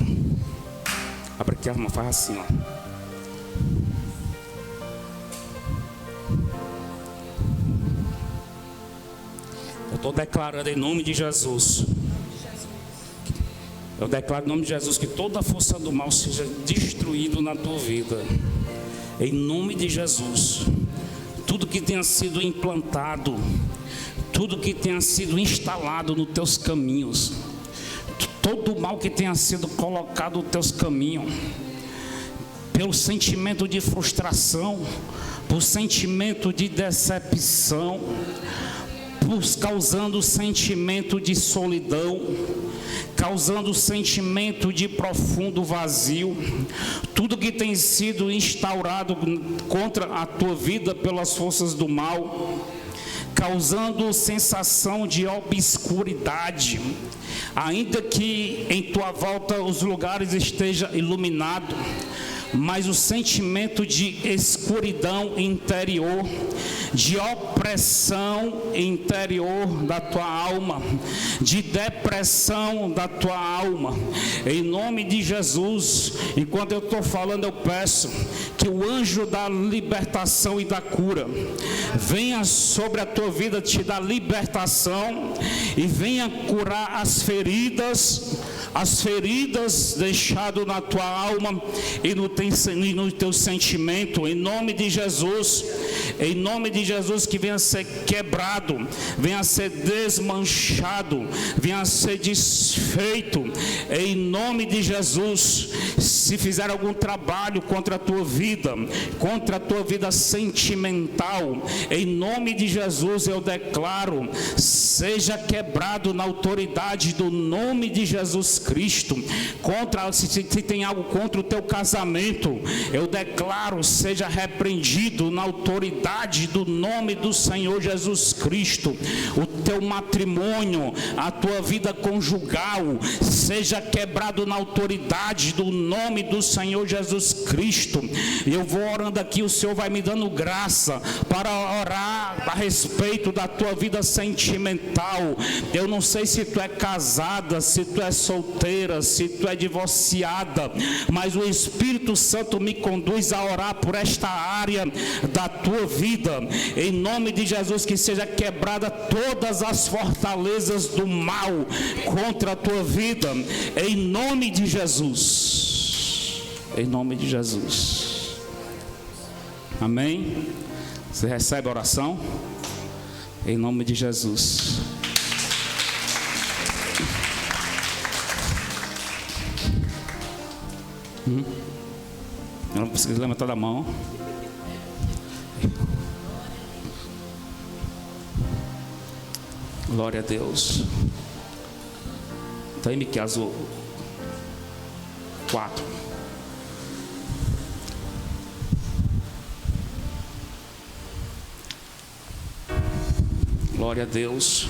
Abre aqui a mão, faz assim, ó. Eu estou declarando em nome de Jesus. Eu declaro em nome de Jesus que toda a força do mal seja destruída na tua vida. Em nome de Jesus. Tudo que tenha sido implantado, tudo que tenha sido instalado nos teus caminhos, todo o mal que tenha sido colocado nos teus caminhos, pelo sentimento de frustração, por sentimento de decepção, causando sentimento de solidão, causando sentimento de profundo vazio. Tudo que tem sido instaurado contra a tua vida pelas forças do mal, causando sensação de obscuridade, ainda que em tua volta os lugares estejam iluminados, mas o sentimento de escuridão interior, de opressão interior da tua alma, de depressão da tua alma, em nome de Jesus. Enquanto eu estou falando, eu peço que o anjo da libertação e da cura venha sobre a tua vida, te dar libertação e venha curar as feridas deixadas na tua alma e no teu sentimento, em nome de Jesus. Em nome de Jesus, que venha a ser quebrado, venha a ser desmanchado, venha a ser desfeito, em nome de Jesus. Se fizer algum trabalho contra a tua vida sentimental, em nome de Jesus eu declaro, seja quebrado na autoridade do nome de Jesus Cristo. Se tem algo contra o teu casamento, eu declaro, seja repreendido na autoridade do nome do Senhor Jesus Cristo. O teu matrimônio, a tua vida conjugal, seja quebrado na autoridade do nome do Senhor Jesus Cristo. Eu vou orando aqui, o Senhor vai me dando graça para orar a respeito da tua vida sentimental. Eu não sei se tu é casada, se tu é solteira, se tu é divorciada, mas o Espírito Santo me conduz a orar por esta área da tua vida, em nome de Jesus. Que seja quebrada todas as fortalezas do mal contra a tua vida, em nome de Jesus, em nome de Jesus. Amém? Você recebe a oração? Em nome de Jesus. Eu não preciso levantar a mão. Glória a Deus. Está aí Miqueias 4. Glória a Deus.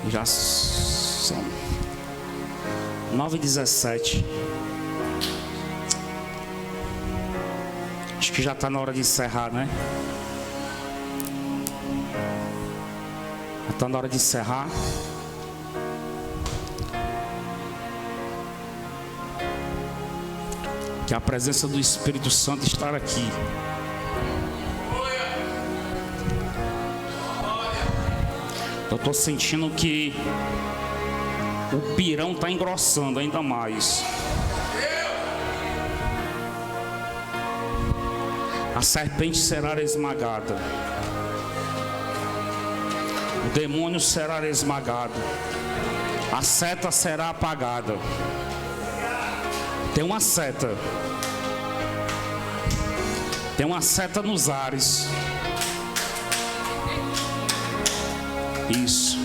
Já são 9h17. Acho que já está na hora de encerrar, né? Está na hora de encerrar. Que a presença do Espírito Santo está aqui. Eu estou sentindo que o pirão está engrossando ainda mais. A serpente será esmagada. O demônio será esmagado. A seta será apagada. Tem uma seta. Tem uma seta nos ares. Isso.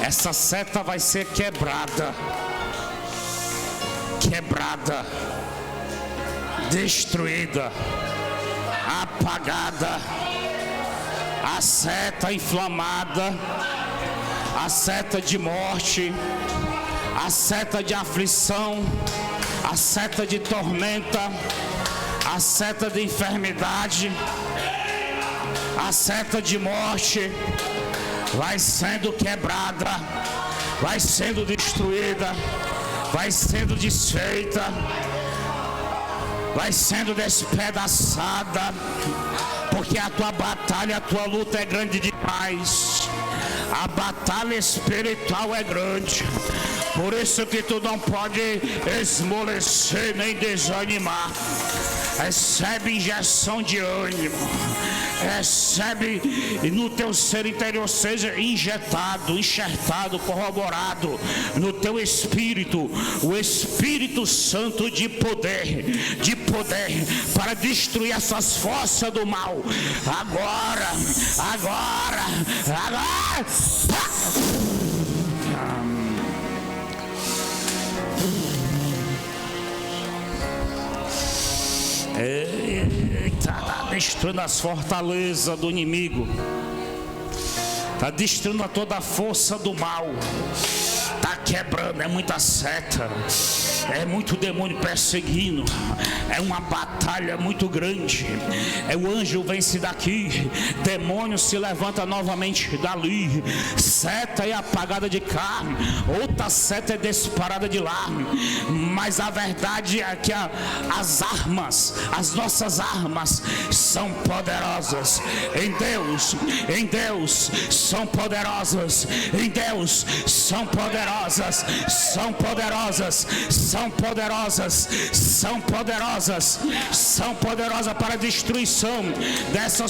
Essa seta vai ser quebrada. Quebrada. Destruída. Apagada. A seta inflamada. A seta de morte. A seta de aflição. A seta de tormenta. A seta de enfermidade. A seta de morte vai sendo quebrada, vai sendo destruída, vai sendo desfeita, vai sendo despedaçada, porque a tua batalha, a tua luta é grande demais. A batalha espiritual é grande. Por isso que tu não pode esmorecer nem desanimar. Recebe injeção de ânimo. recebe e no teu ser interior seja injetado, enxertado, corroborado no teu espírito, o Espírito Santo de poder para destruir essas forças do mal. Agora. Eita, tá destruindo as fortalezas do inimigo, tá destruindo toda a força do mal, tá quebrando, é muita seta, é muito demônio perseguindo, é uma batalha muito grande, é o anjo vence daqui, demônio se levanta novamente dali, seta é apagada de cá, outra seta é disparada de lá, mas a verdade é que as nossas armas são poderosas em Deus são poderosas, em Deus são poderosas, são poderosas para a destruição dessa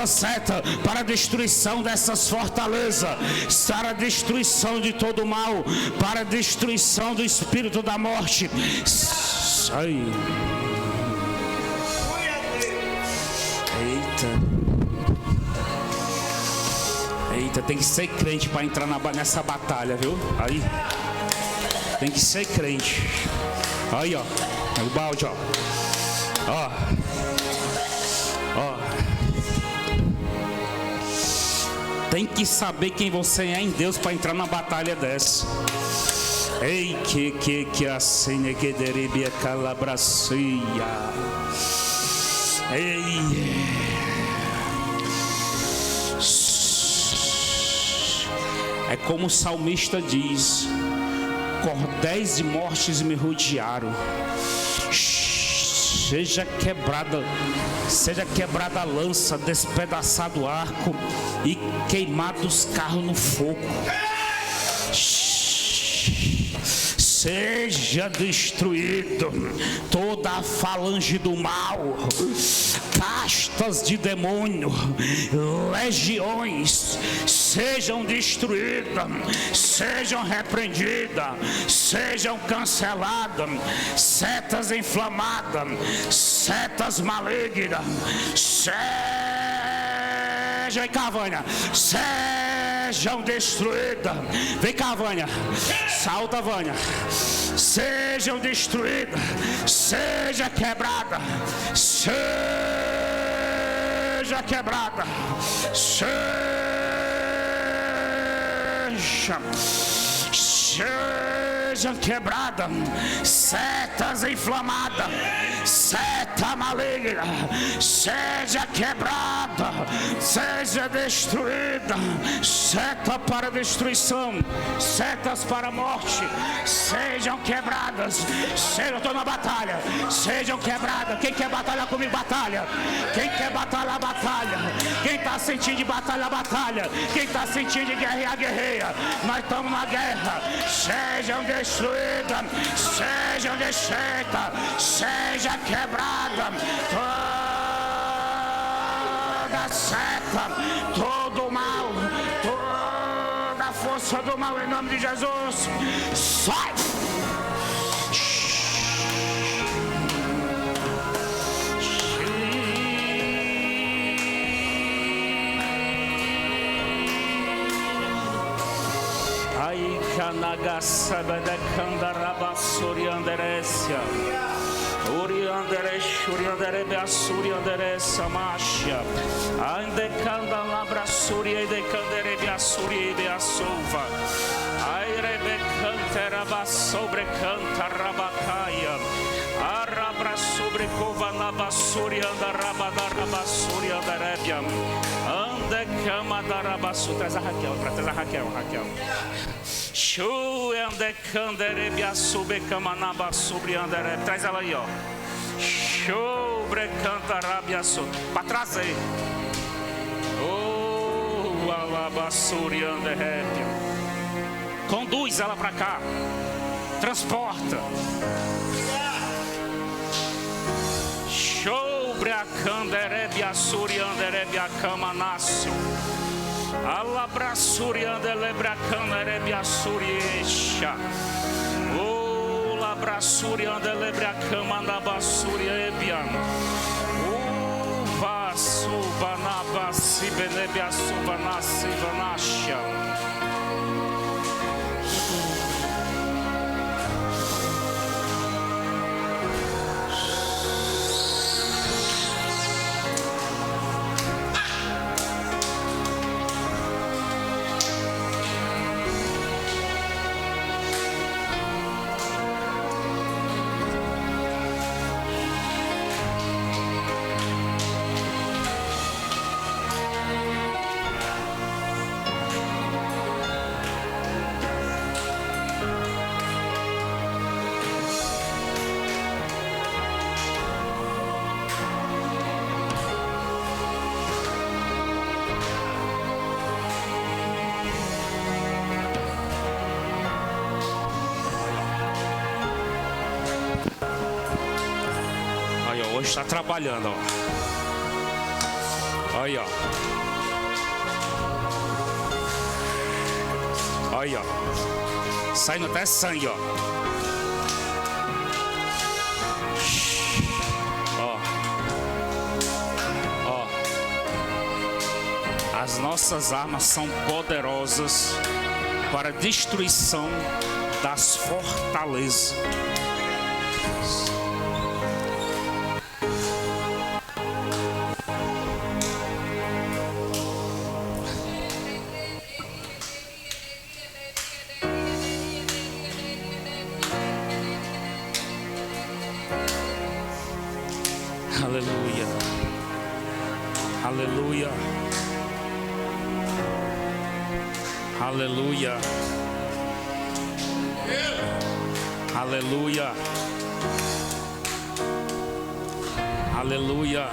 seta, para a destruição dessas fortalezas, para a destruição de todo o mal, para a destruição do espírito da morte. Sai. Eita, tem que ser crente para entrar nessa batalha, viu? Aí, tem que ser crente. Aí, ó, o balde, ó. Tem que saber quem você é em Deus para entrar na batalha dessa. Ei, que assim que deribia calabracia. Ei. É como o salmista diz: cordéis de mortes me rodearam, seja quebrada a lança, despedaçado o arco e queimados os carros no fogo. Seja destruído toda a falange do mal, castas de demônio, legiões, sejam destruídas, sejam repreendidas, sejam canceladas, setas inflamadas, setas malignas, sejam, vem cá, Vânia, sejam destruídas. Vem cá, Vânia, salta, Vânia. Sejam destruídas, seja quebrada, seja quebrada, sejam quebradas, setas inflamadas, seta maligna, seja quebrada, seja destruída, seta para destruição, setas para a morte, sejam quebradas. Eu estou na batalha, sejam quebradas. Quem quer batalhar comigo, batalha. Quem quer batalhar, batalha. Quem está sentindo de batalha, batalha. Quem está sentindo de guerrear, guerreia. Nós estamos na guerra. Sejam destruídas, sejam desfeitas, seja quebrada toda seta, todo mal, toda a força do mal, em nome de Jesus. Sai! Ai, canagasaba da candaraba sorianderecia. Oriandere shuriandere beasuri andere samasha. Ande canda labra suri de candere beasuri beasova. Ai rebe cantera sobre canta rabacaia. Arabra sobre cova basuri andaraba darabasuri andarebia. Ande cama darabasu. Traz a Raquel, traz a Raquel. Show ande candere beasube camanaba sobre andere. Traz ela aí, ó. Show brecanta rabiaço. Para trazer. Oh, alabasuri andere. Conduz ela para cá. Transporta. Show lebra canderebia surianderebia camanácio. Alabra suriandelebra canderebia suriesha. Oh, labra suriandelebra camandaba suriebia. Oh, vasubanaba sibenebia subanasi vanasha. Hoje está trabalhando, ó. Olha, ó. Olha, ó. Saindo até sangue, ó. Ó. Ó. As nossas armas são poderosas para a destruição das fortalezas. Aleluia, aleluia, aleluia, aleluia, aleluia.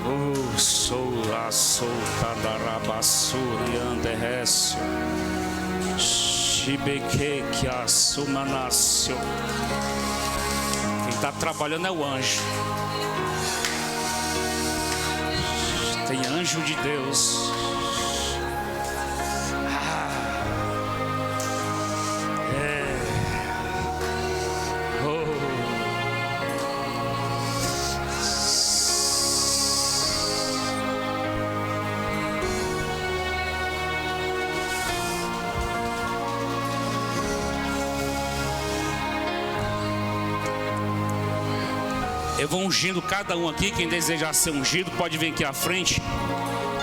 Oh, sou a solta da rabassuri anderrécio, chibeque que assumanácio. Está trabalhando é o anjo. Tem anjo de Deus. Eu vou ungindo cada um aqui. Quem desejar ser ungido pode vir aqui à frente.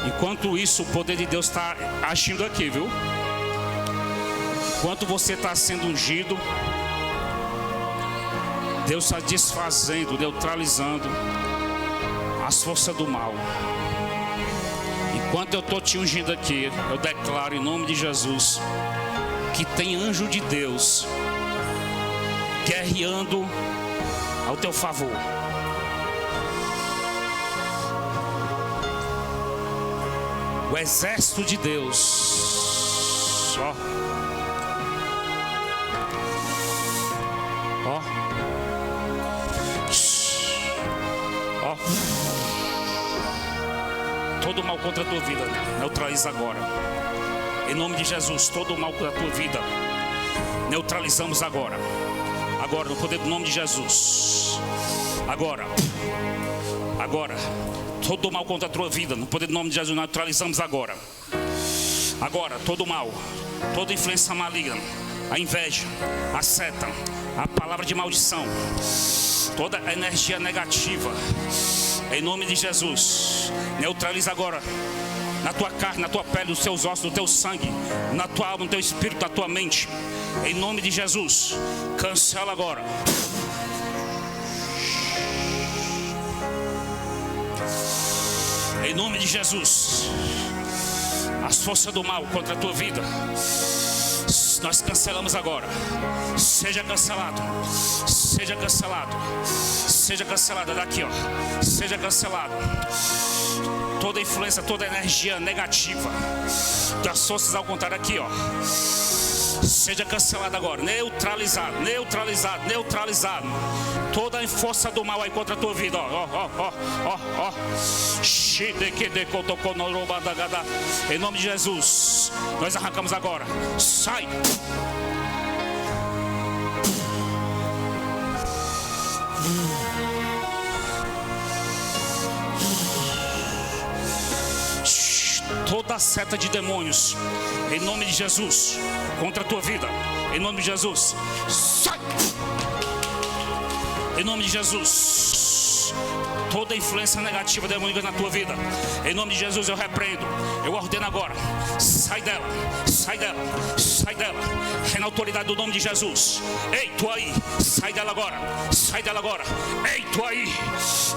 Enquanto isso, o poder de Deus está agindo aqui, viu? Enquanto você está sendo ungido, Deus está desfazendo, neutralizando as forças do mal. Enquanto eu estou te ungindo aqui, eu declaro em nome de Jesus que tem anjo de Deus guerreando ao teu favor. O exército de Deus, ó, ó, ó, todo mal contra a tua vida, neutraliza agora, em nome de Jesus. Todo mal contra a tua vida, neutralizamos agora, agora, no poder do nome de Jesus, agora, agora. Todo mal contra a tua vida, no poder do nome de Jesus, neutralizamos agora. Agora, todo mal, toda influência maligna, a inveja, a seta, a palavra de maldição, toda energia negativa, em nome de Jesus, neutraliza agora na tua carne, na tua pele, nos teus ossos, no teu sangue, na tua alma, no teu espírito, na tua mente, em nome de Jesus, cancela agora. Em nome de Jesus, as forças do mal contra a tua vida, nós cancelamos agora. Seja cancelado, seja cancelado, seja cancelado. Daqui, ó, seja cancelado. Toda influência, toda energia negativa das forças ao contrário, aqui, ó, seja cancelado agora, neutralizado, neutralizado, neutralizado. Toda a força do mal aí contra a tua vida, ó. Em nome de Jesus, nós arrancamos agora. Sai. Toda seta de demônios, em nome de Jesus, contra a tua vida, em nome de Jesus, sai! Em nome de Jesus, toda influência negativa demoníaca na tua vida, em nome de Jesus eu repreendo, eu ordeno agora, sai dela, sai dela, sai dela, é na autoridade do nome de Jesus. Ei, tu aí, sai dela agora, sai dela agora. Ei, tu aí,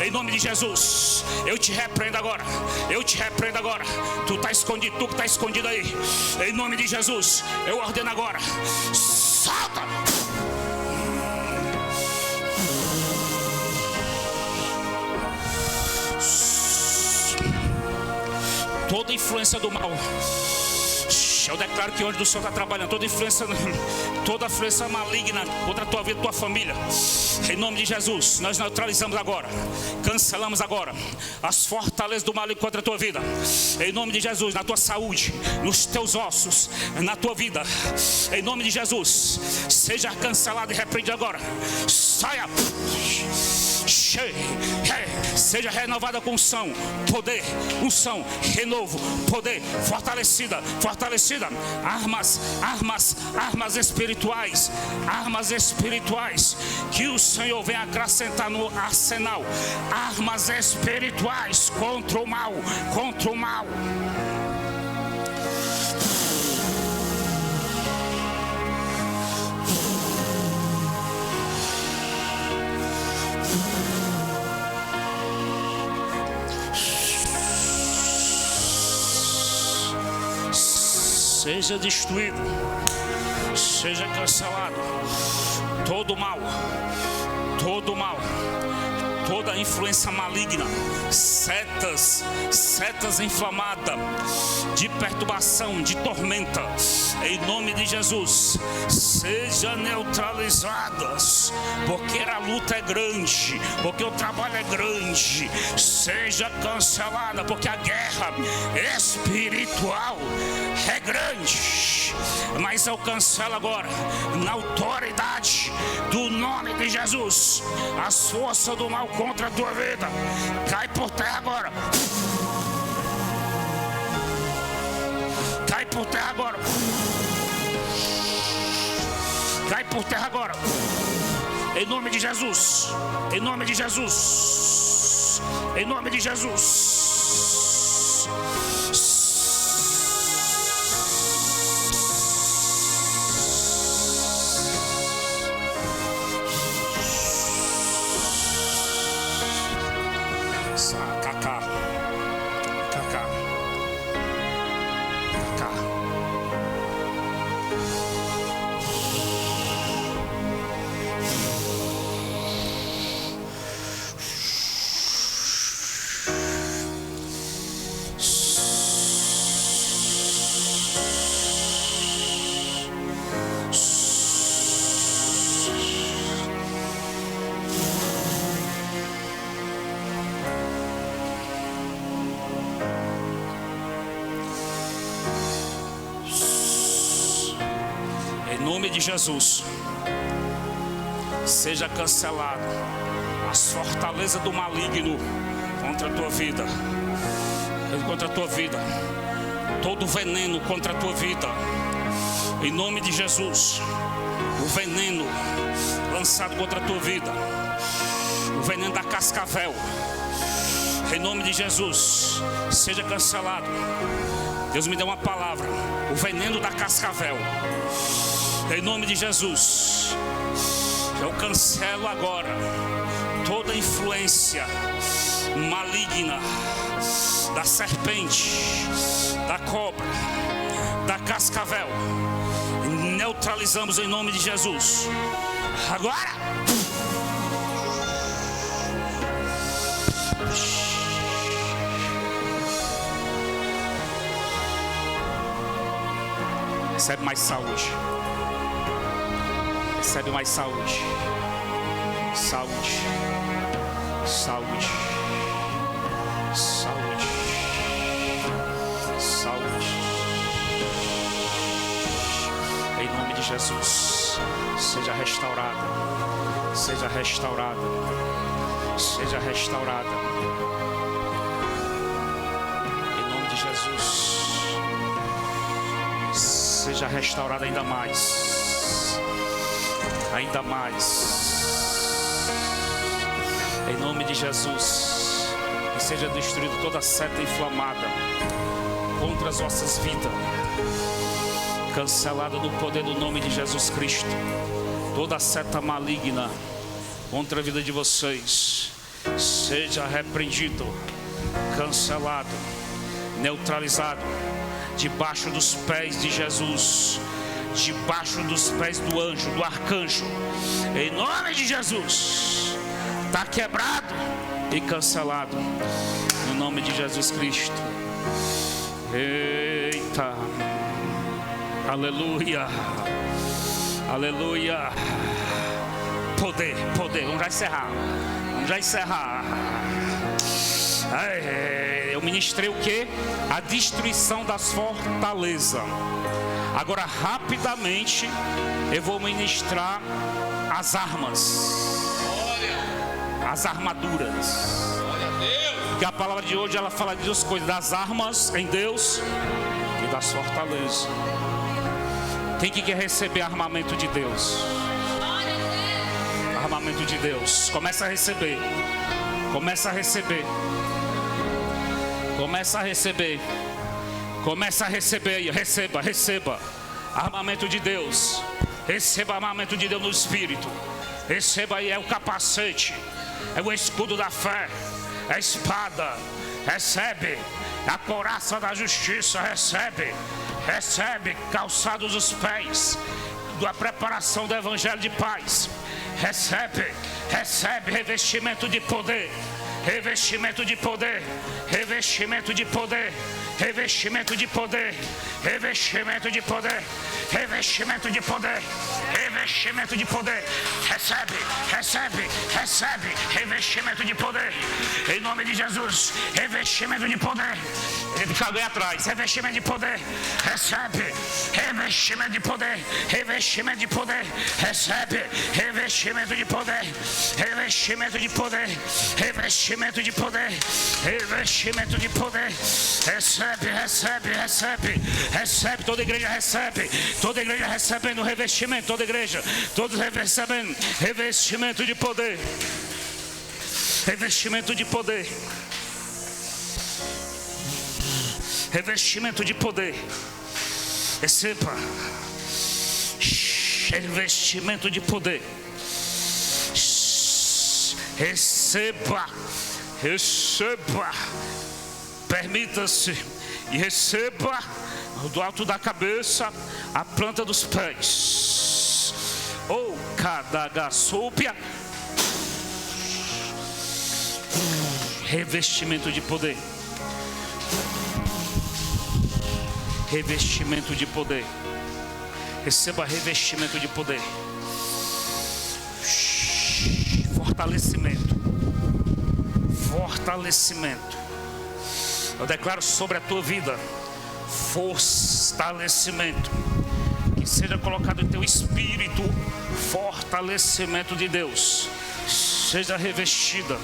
em nome de Jesus, eu te repreendo agora, eu te repreendo agora. Tu está escondido, tu que está escondido aí, em nome de Jesus, eu ordeno agora, salta! Toda influência do mal, eu declaro que onde o Senhor está trabalhando, toda influência maligna contra a tua vida, tua família, em nome de Jesus, nós neutralizamos agora, cancelamos agora as fortalezas do mal contra a tua vida, em nome de Jesus, na tua saúde, nos teus ossos, na tua vida, em nome de Jesus, seja cancelado e repreendido agora, saia, seja renovada com unção, poder, unção, renovo, poder, fortalecida, armas espirituais, que o Senhor venha acrescentar no arsenal, armas espirituais contra o mal, seja destruído, seja cancelado todo mal, toda influência maligna, setas inflamadas, de perturbação, de tormenta, em nome de Jesus, seja neutralizadas, porque a luta é grande, porque o trabalho é grande, seja cancelada, porque a guerra espiritual é grande, mas eu cancelo agora, na autoridade do nome de Jesus, as forças do mal contra a tua vida, cai por terra agora, cai por terra agora, cai por terra agora, em nome de Jesus, em nome de Jesus, em nome de Jesus. Em nome de Jesus, seja cancelado as fortalezas do maligno contra a tua vida, todo veneno contra a tua vida, em nome de Jesus, o veneno lançado contra a tua vida, o veneno da cascavel, em nome de Jesus, seja cancelado. Deus me deu uma palavra, o veneno da cascavel, em nome de Jesus, eu cancelo agora toda influência maligna da serpente, da cobra, da cascavel. Neutralizamos em nome de Jesus. Agora! Recebe mais saúde. Recebe mais saúde. Saúde. Saúde. Saúde. Saúde. Em nome de Jesus. Seja restaurada. Seja restaurada. Seja restaurada. Em nome de Jesus. Seja restaurada ainda mais. Ainda mais. Em nome de Jesus. Que seja destruída toda seta inflamada contra as vossas vidas. Cancelada no poder do nome de Jesus Cristo. Toda seta maligna contra a vida de vocês seja repreendido, cancelado, neutralizado, debaixo dos pés de Jesus, debaixo dos pés do anjo, do arcanjo, em nome de Jesus. Está quebrado e cancelado no nome de Jesus Cristo. Eita, aleluia, aleluia. Poder, poder. Vamos já encerrar. Eu ministrei o que? A destruição das fortalezas. Agora rapidamente eu vou ministrar as armas, as armaduras. Porque a palavra de hoje ela fala de duas coisas: das armas em Deus e das fortalezas. Quem que quer receber armamento de Deus? Armamento de Deus. Começa a receber. Começa a receber. Começa a receber. Começa a receber. Receba, receba. Armamento de Deus. Receba armamento de Deus no Espírito. Receba aí, é o capacete. É o escudo da fé. É a espada. Recebe. A couraça da justiça. Recebe. Recebe. Calçados os pés da preparação do evangelho de paz. Recebe, recebe revestimento de poder, revestimento de poder, revestimento de poder, revestimento de poder, revestimento de poder, revestimento de poder, revestimento de poder. Recebe, recebe, recebe revestimento de poder, em nome de Jesus. Revestimento de poder. Ele fica bem atrás. Revestimento de poder. Recebe, revestimento de poder, revestimento de poder. Recebe, revestimento de poder, revestimento de poder, revestimento de poder, revestimento de poder. Recebe, recebe, recebe, recebe. Toda igreja recebe, toda igreja recebendo revestimento, toda igreja, todos recebendo revestimento de poder, revestimento de poder, revestimento de poder. Receba revestimento de poder. Receba, receba. Permita-se e receba do alto da cabeça a planta dos pés. Oh, cadagaçúpia. Revestimento de poder. Revestimento de poder. Receba revestimento de poder. Fortalecimento. Fortalecimento. Eu declaro sobre a tua vida fortalecimento. Que seja colocado em teu espírito fortalecimento de Deus. Seja revestida.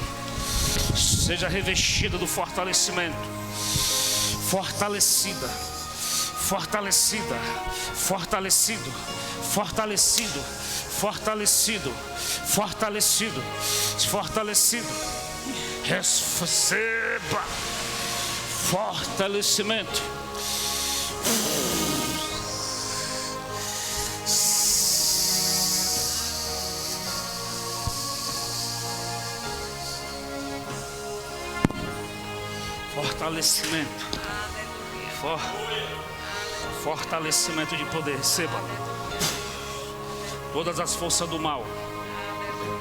Seja revestida do fortalecimento. Fortalecida. Fortalecida. Fortalecido. Fortalecido. Fortalecido. Fortalecido. Fortalecido. Receba fortalecimento. Fortalecimento. Fortalecimento de poder. Receba. Todas as forças do mal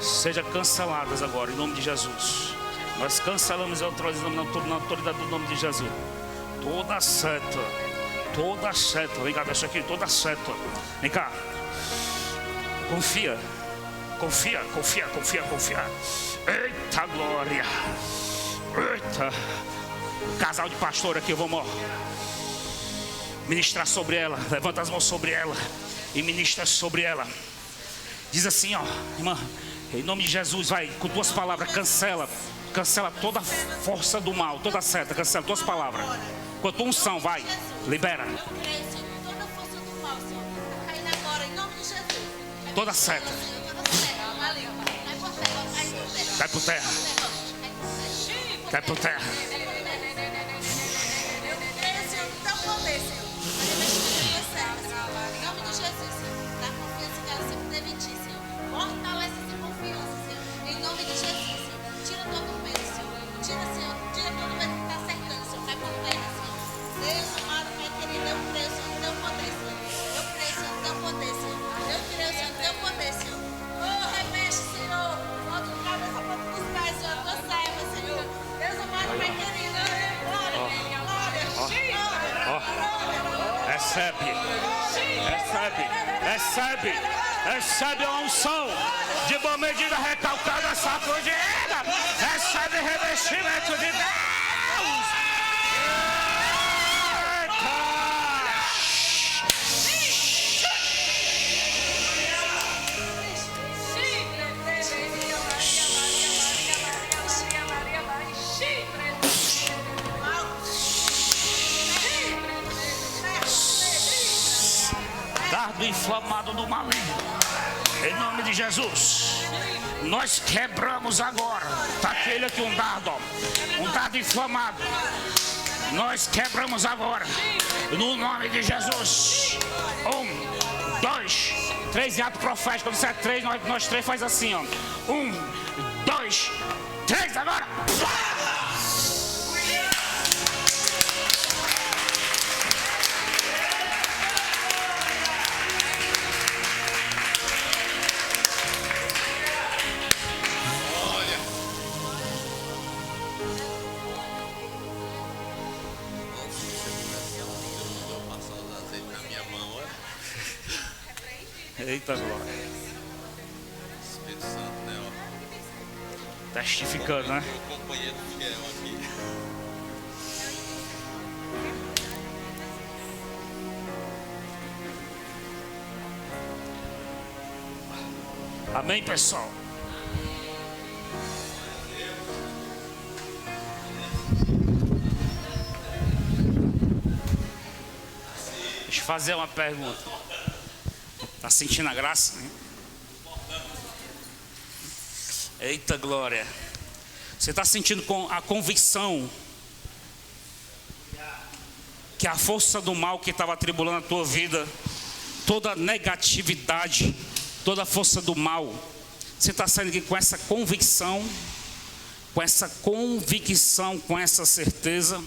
sejam canceladas agora em nome de Jesus. Nós cancelamos e autorizamos na autoridade do nome de Jesus. Toda seta. Vem cá, deixa aqui, toda seta. Vem cá. Confia. Confia, confia, confia, confia. Eita glória. Eita. Casal de pastor aqui, vamos ministrar sobre ela. Levanta as mãos sobre ela e ministra sobre ela. Diz assim, ó, irmã, em nome de Jesus, vai, com tuas palavras, cancela toda a força do mal, toda a seta, cancela tuas palavras. Com a tua unção, vai, libera. Toda seta. Cai por terra. Cai por terra. Recebe a unção de boa medida, recalcada, sacudida. Recebe revestimento de Deus. Dardo inflamado do maligno, em nome de Jesus, nós quebramos agora. Está aquele aqui, um dardo inflamado. Nós quebramos agora, no nome de Jesus. 1, 2, 3 em ato profético. Quando disser 3, nós 3 faz assim, ó. 1, 2, 3 agora. Eita glória. Espírito Santo, né? Testificando, né? Meu companheiro fiel aqui. Amém, pessoal? Deixa eu fazer uma pergunta. Está sentindo a graça? Né? Eita glória. Você está sentindo com a convicção que a força do mal que estava atribulando a tua vida, toda a negatividade, toda a força do mal, você está saindo aqui com essa convicção, com essa certeza.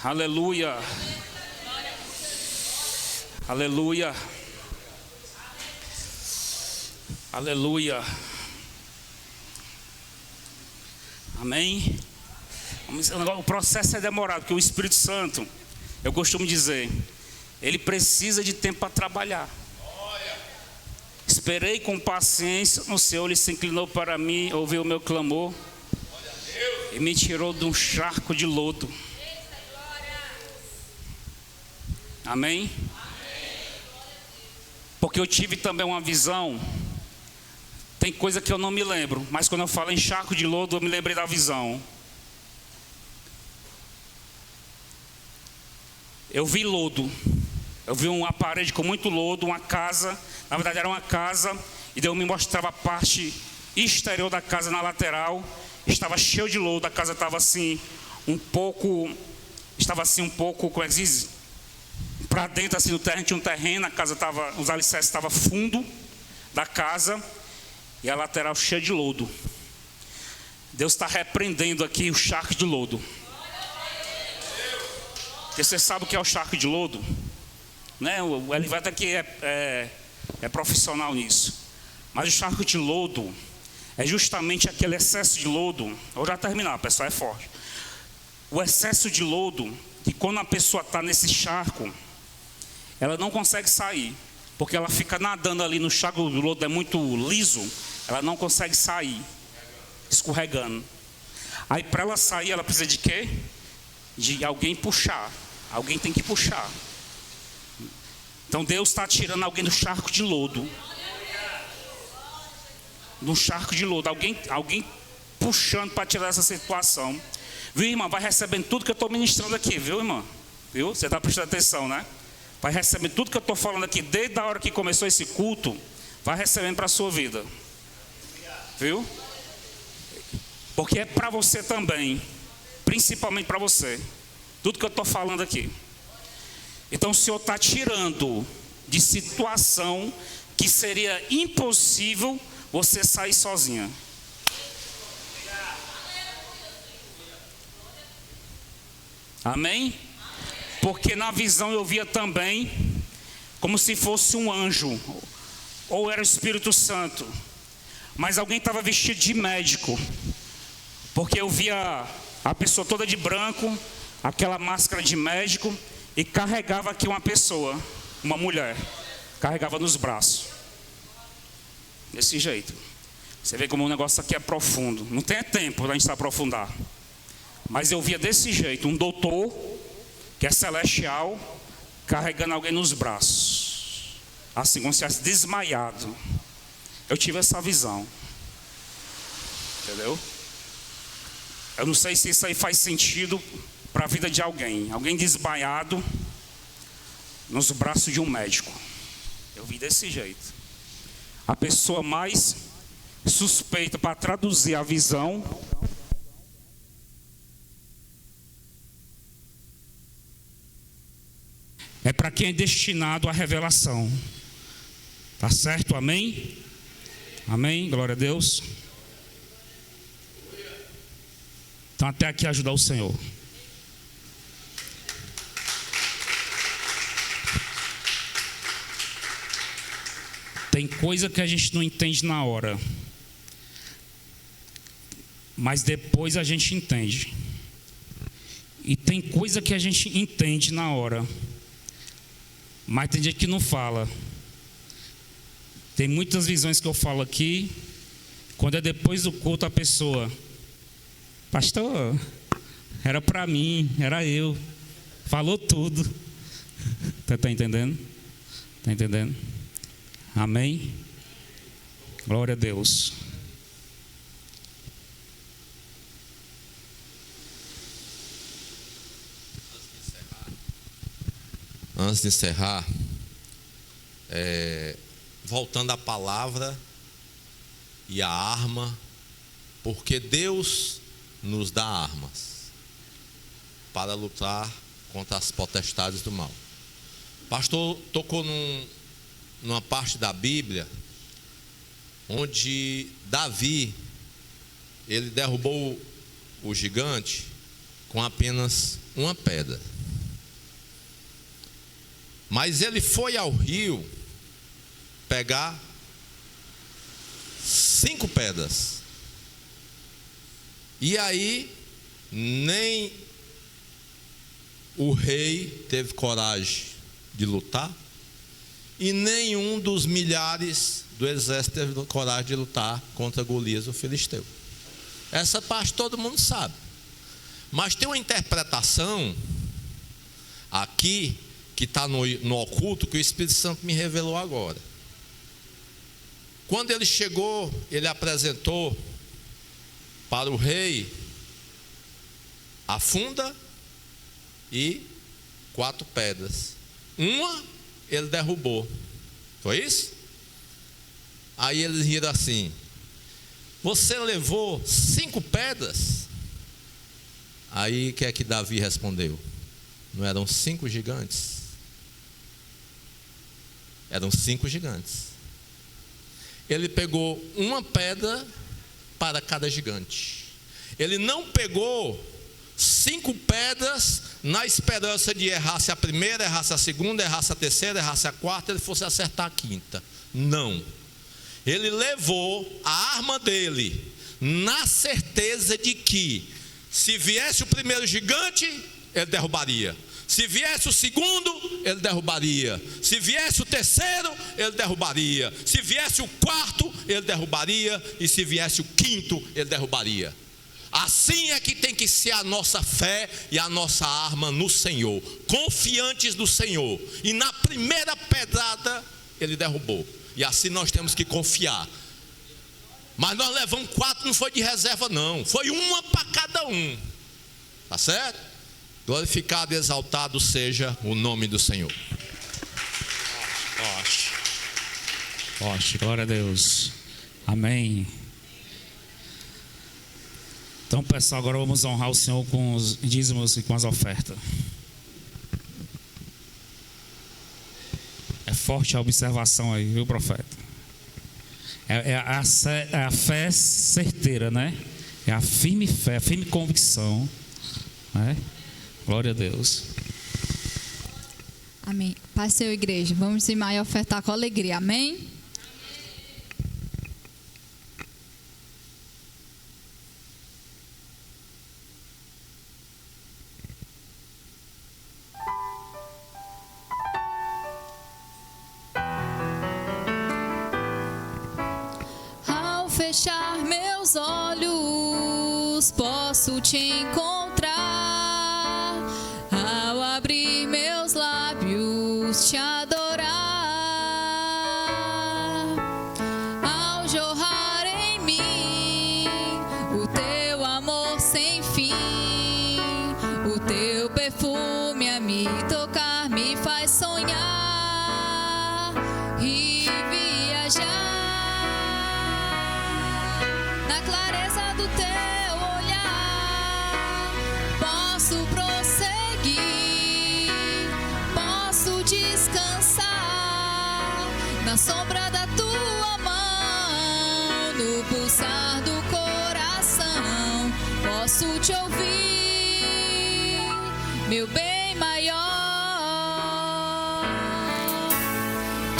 Aleluia. Aleluia. Aleluia. Amém. O processo é demorado, porque o Espírito Santo, eu costumo dizer, ele precisa de tempo para trabalhar. Esperei com paciência no Senhor, ele se inclinou para mim, ouviu o meu clamor e me tirou de um charco de lodo. Amém? Porque eu tive também uma visão. Tem coisa que eu não me lembro, mas quando eu falo em charco de lodo, eu me lembrei da visão. Eu vi lodo. Eu vi uma parede com muito lodo, uma casa. Na verdade era uma casa, e Deus me mostrava a parte exterior da casa na lateral. Estava cheio de lodo, a casa estava assim, um pouco, como é que diz? Para dentro assim do terreno, tinha um terreno, a casa estava, os alicerces estavam fundo da casa. E a lateral cheia de lodo. Deus está repreendendo aqui o charco de lodo. Porque você sabe o que é o charco de lodo? Né? O Elivelto aqui é profissional nisso. Mas o charco de lodo é justamente aquele excesso de lodo. Eu já terminar, pessoal, é forte. O excesso de lodo, que quando a pessoa está nesse charco, ela não consegue sair. porque ela fica nadando ali no charco, o lodo é muito liso, ela não consegue sair, escorregando. Aí para ela sair, ela precisa de quê? De alguém puxar. Alguém tem que puxar. Então Deus está tirando alguém do charco de lodo. No charco de lodo, alguém puxando para tirar essa situação. Viu, irmã? Vai recebendo tudo que eu estou ministrando aqui, viu, irmã? Viu? Você está prestando atenção, né? Vai recebendo tudo que eu estou falando aqui, desde a hora que começou esse culto, vai recebendo para a sua vida. Viu? Porque é para você também, principalmente para você, tudo que eu estou falando aqui. Então o Senhor está tirando de situação que seria impossível você sair sozinha. Amém? Porque na visão eu via também como se fosse um anjo, ou era o Espírito Santo, mas alguém estava vestido de médico, porque eu via a pessoa toda de branco, aquela máscara de médico, e carregava aqui uma pessoa, uma mulher, carregava nos braços, desse jeito. Você vê como o negócio aqui é profundo, não tem tempo para a gente se aprofundar, mas eu via desse jeito, um doutor, que é celestial, carregando alguém nos braços, assim como se estivesse desmaiado. Eu tive essa visão, entendeu? Eu não sei se isso aí faz sentido para a vida de alguém desmaiado nos braços de um médico. Eu vi desse jeito. A pessoa mais suspeita para traduzir a visão é para quem é destinado à revelação. Tá certo? Amém? Amém? Glória a Deus. Então até aqui ajudar o Senhor. Tem coisa que a gente não entende na hora, mas depois a gente entende. E tem coisa que a gente entende na hora, mas tem gente que não fala. Tem muitas visões que eu falo aqui, quando é depois do culto a pessoa: pastor, era para mim, era eu, falou tudo. Tá entendendo? Tá entendendo? Amém? Glória a Deus. Antes de encerrar, voltando à palavra e à arma, porque Deus nos dá armas para lutar contra as potestades do mal. O pastor tocou numa parte da Bíblia onde Davi, ele derrubou o gigante com apenas uma pedra. Mas ele foi ao rio pegar 5 pedras. E aí, nem o rei teve coragem de lutar, e nenhum dos milhares do exército teve coragem de lutar contra Golias, o filisteu. Essa parte todo mundo sabe. Mas tem uma interpretação aqui, que está no oculto, que o Espírito Santo me revelou agora. Quando ele chegou, ele apresentou para o rei a funda e 4 pedras. Uma ele derrubou. Foi isso? Aí eles riram assim: você levou 5 pedras? Aí o que é que Davi respondeu? Não eram 5 gigantes? Eram 5 gigantes. Ele pegou uma pedra para cada gigante. Ele não pegou 5 pedras na esperança de errasse a primeira, errasse a segunda, errasse a terceira, errasse a quarta, ele fosse acertar a quinta. Não. Ele levou a arma dele na certeza de que se viesse o primeiro gigante, ele derrubaria. Se viesse o segundo, ele derrubaria. Se viesse o terceiro, ele derrubaria. Se viesse o quarto, ele derrubaria. E se viesse o quinto, ele derrubaria. Assim é que tem que ser a nossa fé e a nossa arma no Senhor, confiantes do Senhor. E na primeira pedrada ele derrubou. E assim nós temos que confiar. Mas nós levamos 4, não foi de reserva não, foi uma para cada um. Tá certo? Glorificado e exaltado seja o nome do Senhor. Glória a Deus. Amém. Então, pessoal, agora vamos honrar o Senhor com os dízimos e com as ofertas. É forte a observação aí, viu, profeta? É a fé certeira, né? É a firme fé, a firme convicção, né? Glória a Deus. Amém. Pai, Senhor, igreja, vamos dizimar e ofertar com alegria. Amém? Ao fechar meus olhos, posso te encontrar. Ao abrir meus lábios, te adorar. Ao jorrar em mim o teu amor sem fim, o teu perfume a me tocar me faz sonhar e viajar na clareza do teu olhar. Posso prosseguir, posso descansar na sombra da tua mão, no pulsar do coração. Posso te ouvir, meu bem maior.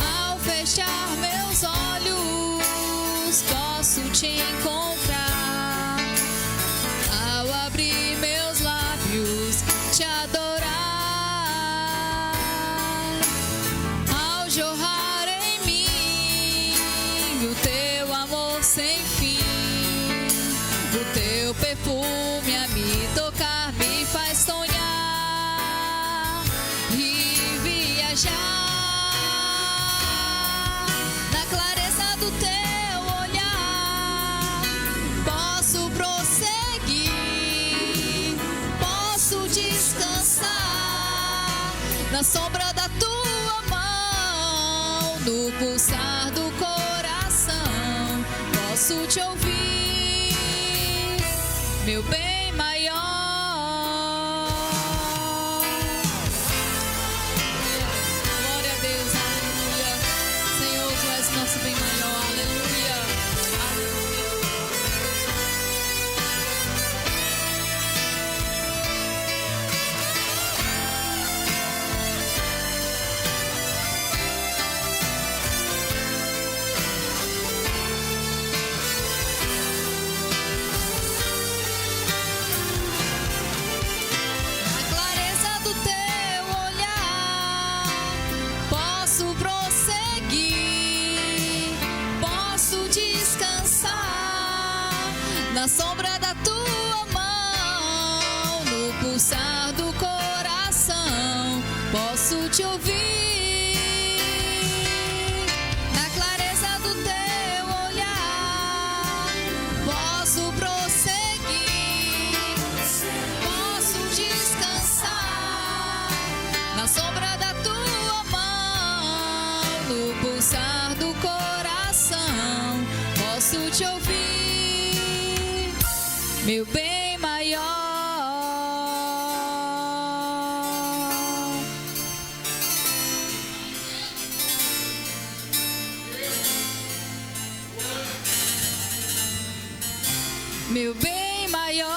Ao fechar meus olhos, posso te encontrar. Ao abrir meus lábios, te adorar. Ao jorrar em mim o teu amor sem fim, o teu perfume a me tocar me faz sonhar e viajar na clareza do teu olhar. Posso prosseguir, posso descansar na sombra da tua mão, no pulsar do coração. Posso te ouvir, meu bem maior. Glória a Deus, aleluia. Senhor, tu és nosso bem maior, aleluia. Aleluia. Na clareza do teu olhar, posso prosseguir, posso descansar na sombra da tua mão, no pulsar do coração. Posso te ouvir, na clareza do teu olhar. Posso prosseguir, posso descansar na sombra da tua mão, no pulsar do coração. Posso te ouvir, meu bem maior. Meu bem maior.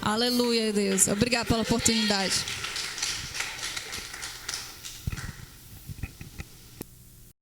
Aleluia, Deus. Obrigada pela oportunidade.